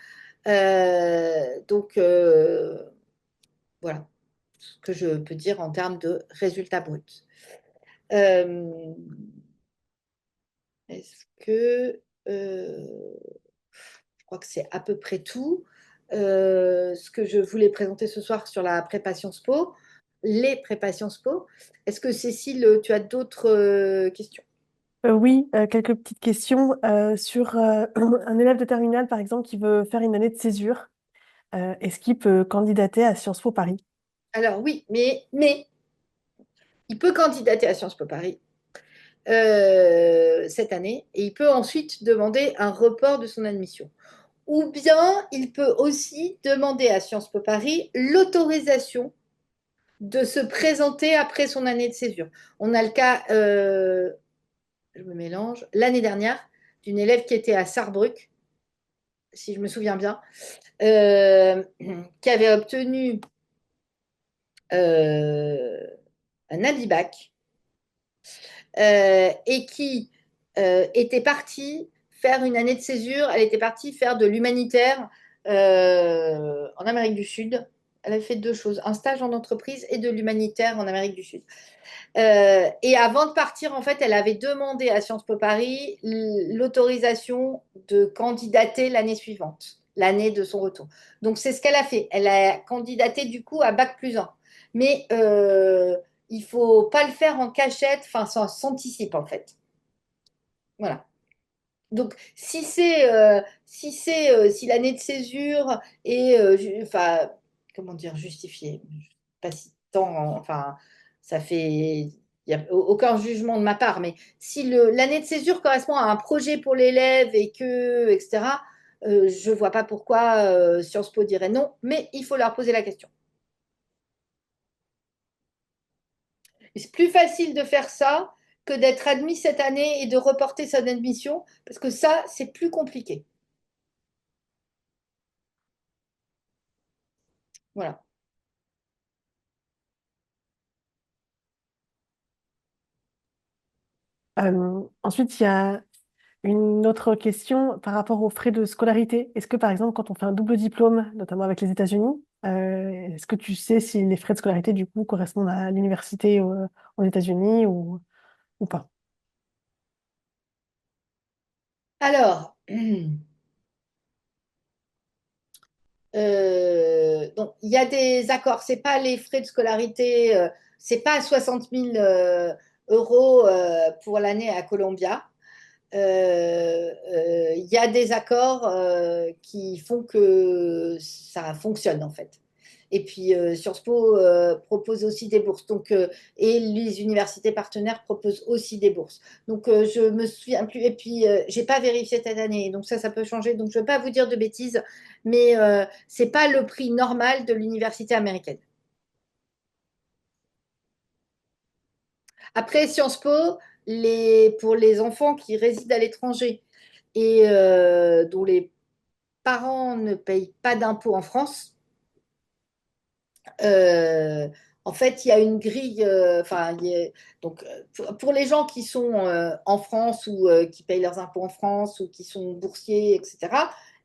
Donc voilà ce que je peux dire en termes de résultats bruts. Euh, Est-ce que je crois que c'est à peu près tout ce que je voulais présenter ce soir sur la prépa Sciences Po, les prépa Sciences Po. Est-ce que Cécile, tu as d'autres questions? Oui, quelques petites questions sur un élève de terminale, par exemple, qui veut faire une année de césure. Est-ce qu'il peut candidater à Sciences Po Paris? Alors oui, mais il peut candidater à Sciences Po Paris cette année et il peut ensuite demander un report de son admission. Ou bien il peut aussi demander à Sciences Po Paris l'autorisation de se présenter après son année de césure. On a le cas, je me mélange, l'année dernière, d'une élève qui était à Sarrebruck, si je me souviens bien, euh, qui avait obtenu euh, un Abibac et qui était partie faire une année de césure. Elle était partie faire de l'humanitaire en Amérique du Sud. Elle avait fait deux choses, un stage en entreprise et de l'humanitaire en Amérique du Sud. Et avant de partir, en fait, elle avait demandé à Sciences Po Paris l'autorisation de candidater l'année suivante, l'année de son retour. Donc, c'est ce qu'elle a fait. Elle a candidaté du coup à Bac+1. Mais il ne faut pas le faire en cachette, enfin, ça s'anticipe en fait. Voilà. Donc, si l'année de césure est, enfin, comment dire, justifiée, pas si tant, enfin, ça fait, il n'y a aucun jugement de ma part, mais si l'année de césure correspond à un projet pour l'élève et que, etc., je ne vois pas pourquoi Sciences Po dirait non, mais il faut leur poser la question. C'est plus facile de faire ça que d'être admis cette année et de reporter son admission, parce que ça, c'est plus compliqué. Voilà. Ensuite, il y a une autre question par rapport aux frais de scolarité. Est-ce que, par exemple, quand on fait un double diplôme, notamment avec les États-Unis, est-ce que tu sais si les frais de scolarité, du coup, correspondent à l'université aux États-Unis ou pas? Alors, donc, il y a des accords. C'est pas les frais de scolarité, c'est pas 60 000 euros pour l'année à Columbia. Il y a des accords qui font que ça fonctionne en fait. Et puis Sciences Po propose aussi des bourses. Donc, et les universités partenaires proposent aussi des bourses. Donc je me souviens plus. Et puis j'ai pas vérifié cette année. Donc ça peut changer. Donc je ne vais pas vous dire de bêtises, mais c'est pas le prix normal de l'université américaine. Après Sciences Po, pour les enfants qui résident à l'étranger et dont les parents ne payent pas d'impôts en France, euh, en fait, il y a une grille. Enfin, donc, pour les gens qui sont en France ou qui payent leurs impôts en France ou qui sont boursiers, etc.,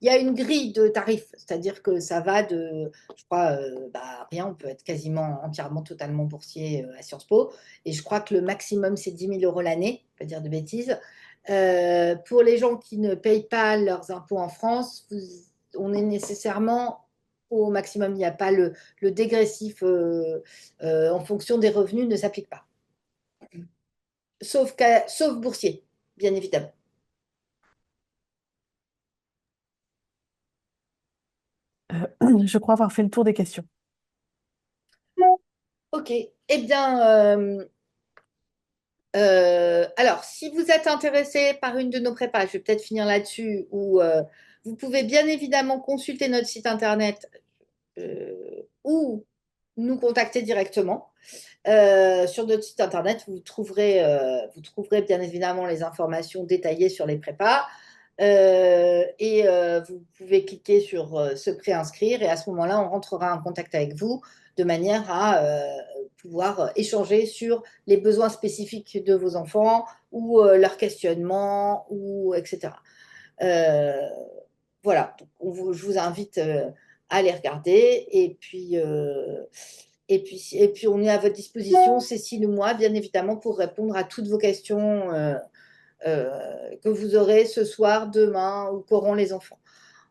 il y a une grille de tarifs. C'est-à-dire que ça va de, je crois, bah, rien, on peut être quasiment entièrement, totalement boursier à Sciences Po. Et je crois que le maximum, c'est 10 000 € l'année, pas dire de bêtises. Pour les gens qui ne payent pas leurs impôts en France, on est nécessairement au maximum. Il n'y a pas le dégressif en fonction des revenus ne s'applique pas. Sauf boursier, bien évidemment. je crois avoir fait le tour des questions. Ok. Eh bien, alors, si vous êtes intéressé par une de nos prépas, je vais peut-être finir là-dessus, ou vous pouvez bien évidemment consulter notre site internet ou nous contacter directement. Sur notre site internet, vous trouverez bien évidemment les informations détaillées sur les prépas. Vous pouvez cliquer sur se préinscrire et à ce moment-là, on rentrera en contact avec vous de manière à pouvoir échanger sur les besoins spécifiques de vos enfants ou leurs questionnements, ou etc. Euh, voilà, donc je vous invite à les regarder et puis on est à votre disposition, Cécile ou moi, bien évidemment, pour répondre à toutes vos questions que vous aurez ce soir, demain ou qu'auront les enfants.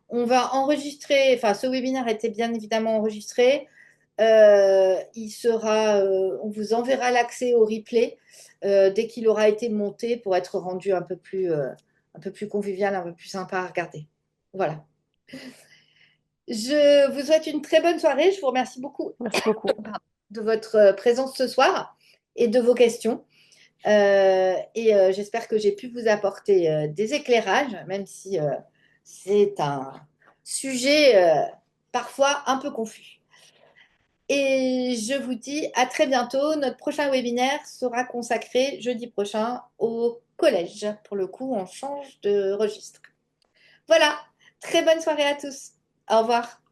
On va enregistrer, enfin ce webinaire a été bien évidemment enregistré. On vous enverra l'accès au replay dès qu'il aura été monté pour être rendu un peu plus convivial, un peu plus sympa à regarder. Voilà. Je vous souhaite une très bonne soirée. Je vous remercie beaucoup Merci beaucoup. de votre présence ce soir et de vos questions. J'espère que j'ai pu vous apporter des éclairages, même si c'est un sujet parfois un peu confus. Et je vous dis à très bientôt. Notre prochain webinaire sera consacré jeudi prochain au collège. Pour le coup, on change de registre. Voilà, très bonne soirée à tous. Au revoir.